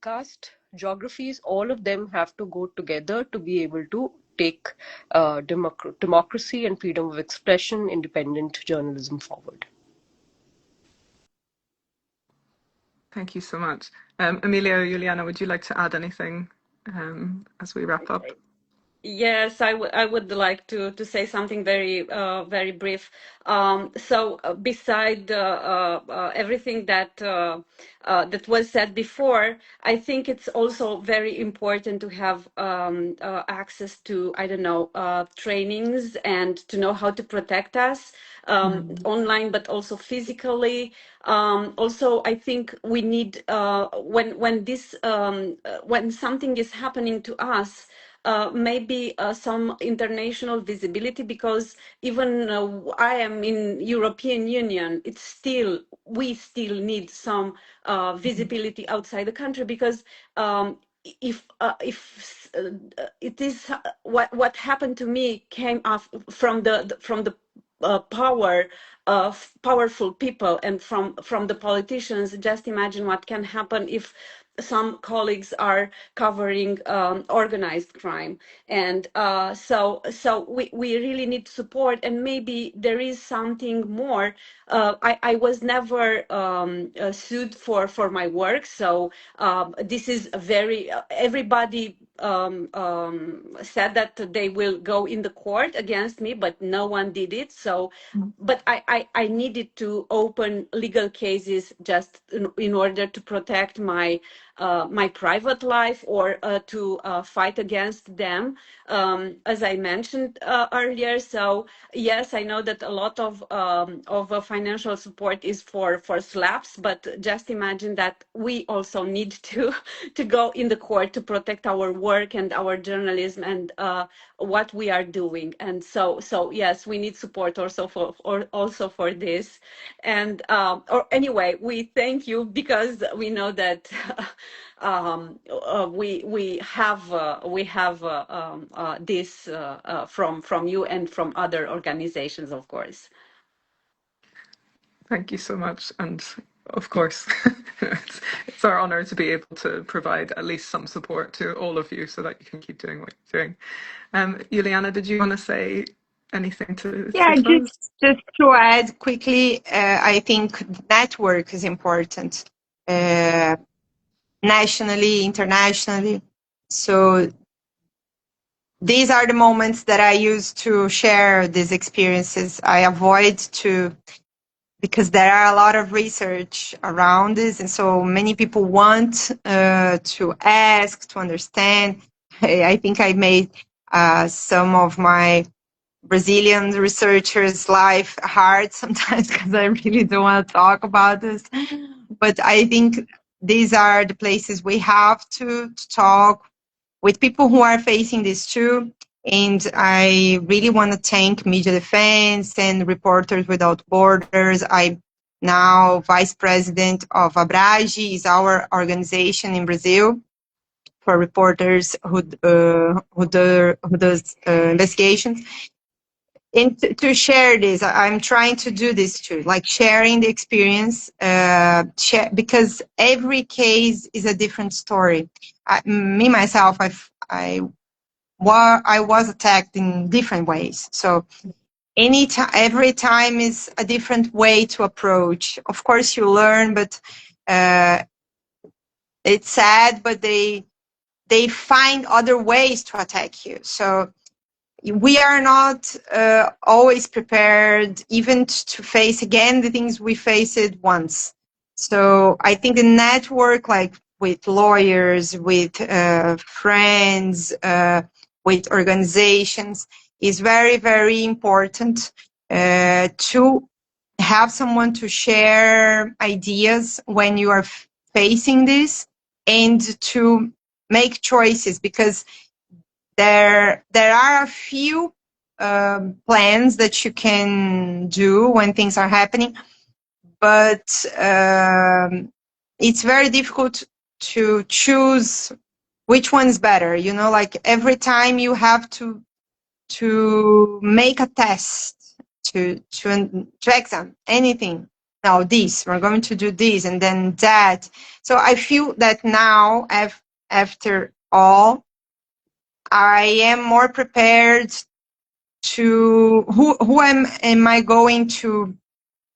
caste, geographies, all of them have to go together to be able to take democracy and freedom of expression, independent journalism forward. Thank you so much. Emilia or Juliana, would you like to add anything as we wrap up? Yes, I would like to say something very brief. Beside everything that was said before, I think it's also very important to have access to, I don't know, trainings and to know how to protect us online, but also physically. Also, I think we need when something is happening to us. Maybe some international visibility, because even I am in European Union, we still need some visibility outside the country, because if it is what happened to me came from the power of powerful people and from the politicians. Just imagine what can happen if some colleagues are covering organized crime, and so we really need support. And maybe there is something more. I was never sued for my work, so this is a very everybody said that they will go in the court against me, but no one did it. So but I needed to open legal cases just in order to protect my private life, or to fight against them, as I mentioned earlier. So yes, I know that a lot of financial support is for slaps, but just imagine that we also need to go in the court to protect our work and our journalism and what we are doing. And so yes, we need support also for this. And or anyway, we thank you, because we know that we have this from you and from other organizations, of course. Thank you so much. And of course, it's our honor to be able to provide at least some support to all of you so that you can keep doing what you're doing. Juliana, did you want to say anything to just to add quickly, I think network is important. nationally, internationally. So these are the moments that I use to share these experiences. I avoid to, because there are a lot of research around this, and so many people want to ask, to understand. I think I made some of my Brazilian researchers' life hard sometimes because I really don't want to talk about this. But I think these are the places we have to talk with people who are facing this too. And I really want to thank Media Defense and Reporters Without Borders. I'm now vice president of Abrage, is our organization in Brazil for reporters who does investigations. And to share this, I'm trying to do this too, like sharing the experience, because every case is a different story. Myself, I was attacked in different ways. So every time is a different way to approach. Of course, you learn, but it's sad, but they find other ways to attack you. So we are not always prepared even to face again the things we faced once. So I think the network, like with lawyers, with friends, with organizations, is very, very important to have someone to share ideas when you are facing this, and to make choices, because there are a few plans that you can do when things are happening, but it's very difficult to choose which one's better. You know, like every time you have to make a test to exam anything. Now this, we're going to do this, and then that. So I feel that now, after all, I am more prepared to who am I going to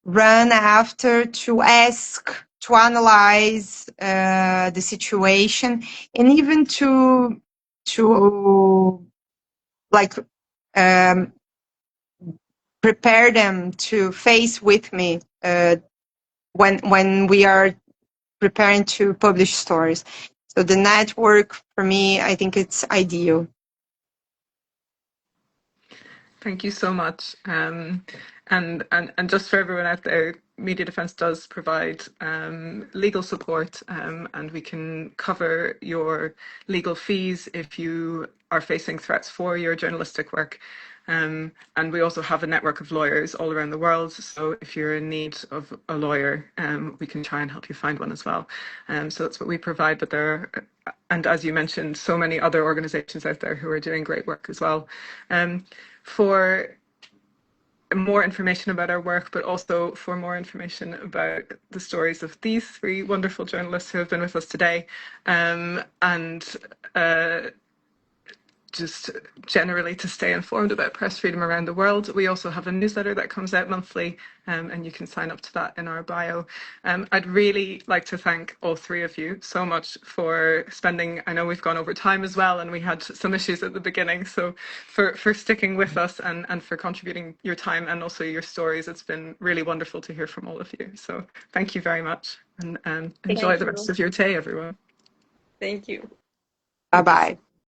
run after, to ask, to analyze the situation, and even to like prepare them to face with me when we are preparing to publish stories. So the network, for me, I think it's ideal. Thank you so much. And just for everyone out there, Media Defence does provide legal support, and we can cover your legal fees if you are facing threats for your journalistic work. And we also have a network of lawyers all around the world. So if you're in need of a lawyer, we can try and help you find one as well. So that's what we provide. But there are, and as you mentioned, so many other organisations out there who are doing great work as well. For more information about our work, but also for more information about the stories of these three wonderful journalists who have been with us today, and just generally to stay informed about press freedom around the world. We also have a newsletter that comes out monthly, and you can sign up to that in our bio. I'd really like to thank all three of you so much for spending, I know we've gone over time as well, and we had some issues at the beginning, so for sticking with us and for contributing your time and also your stories. It's been really wonderful to hear from all of you. So thank you very much, and enjoy the rest of your day, everyone. Thank you. Bye-bye.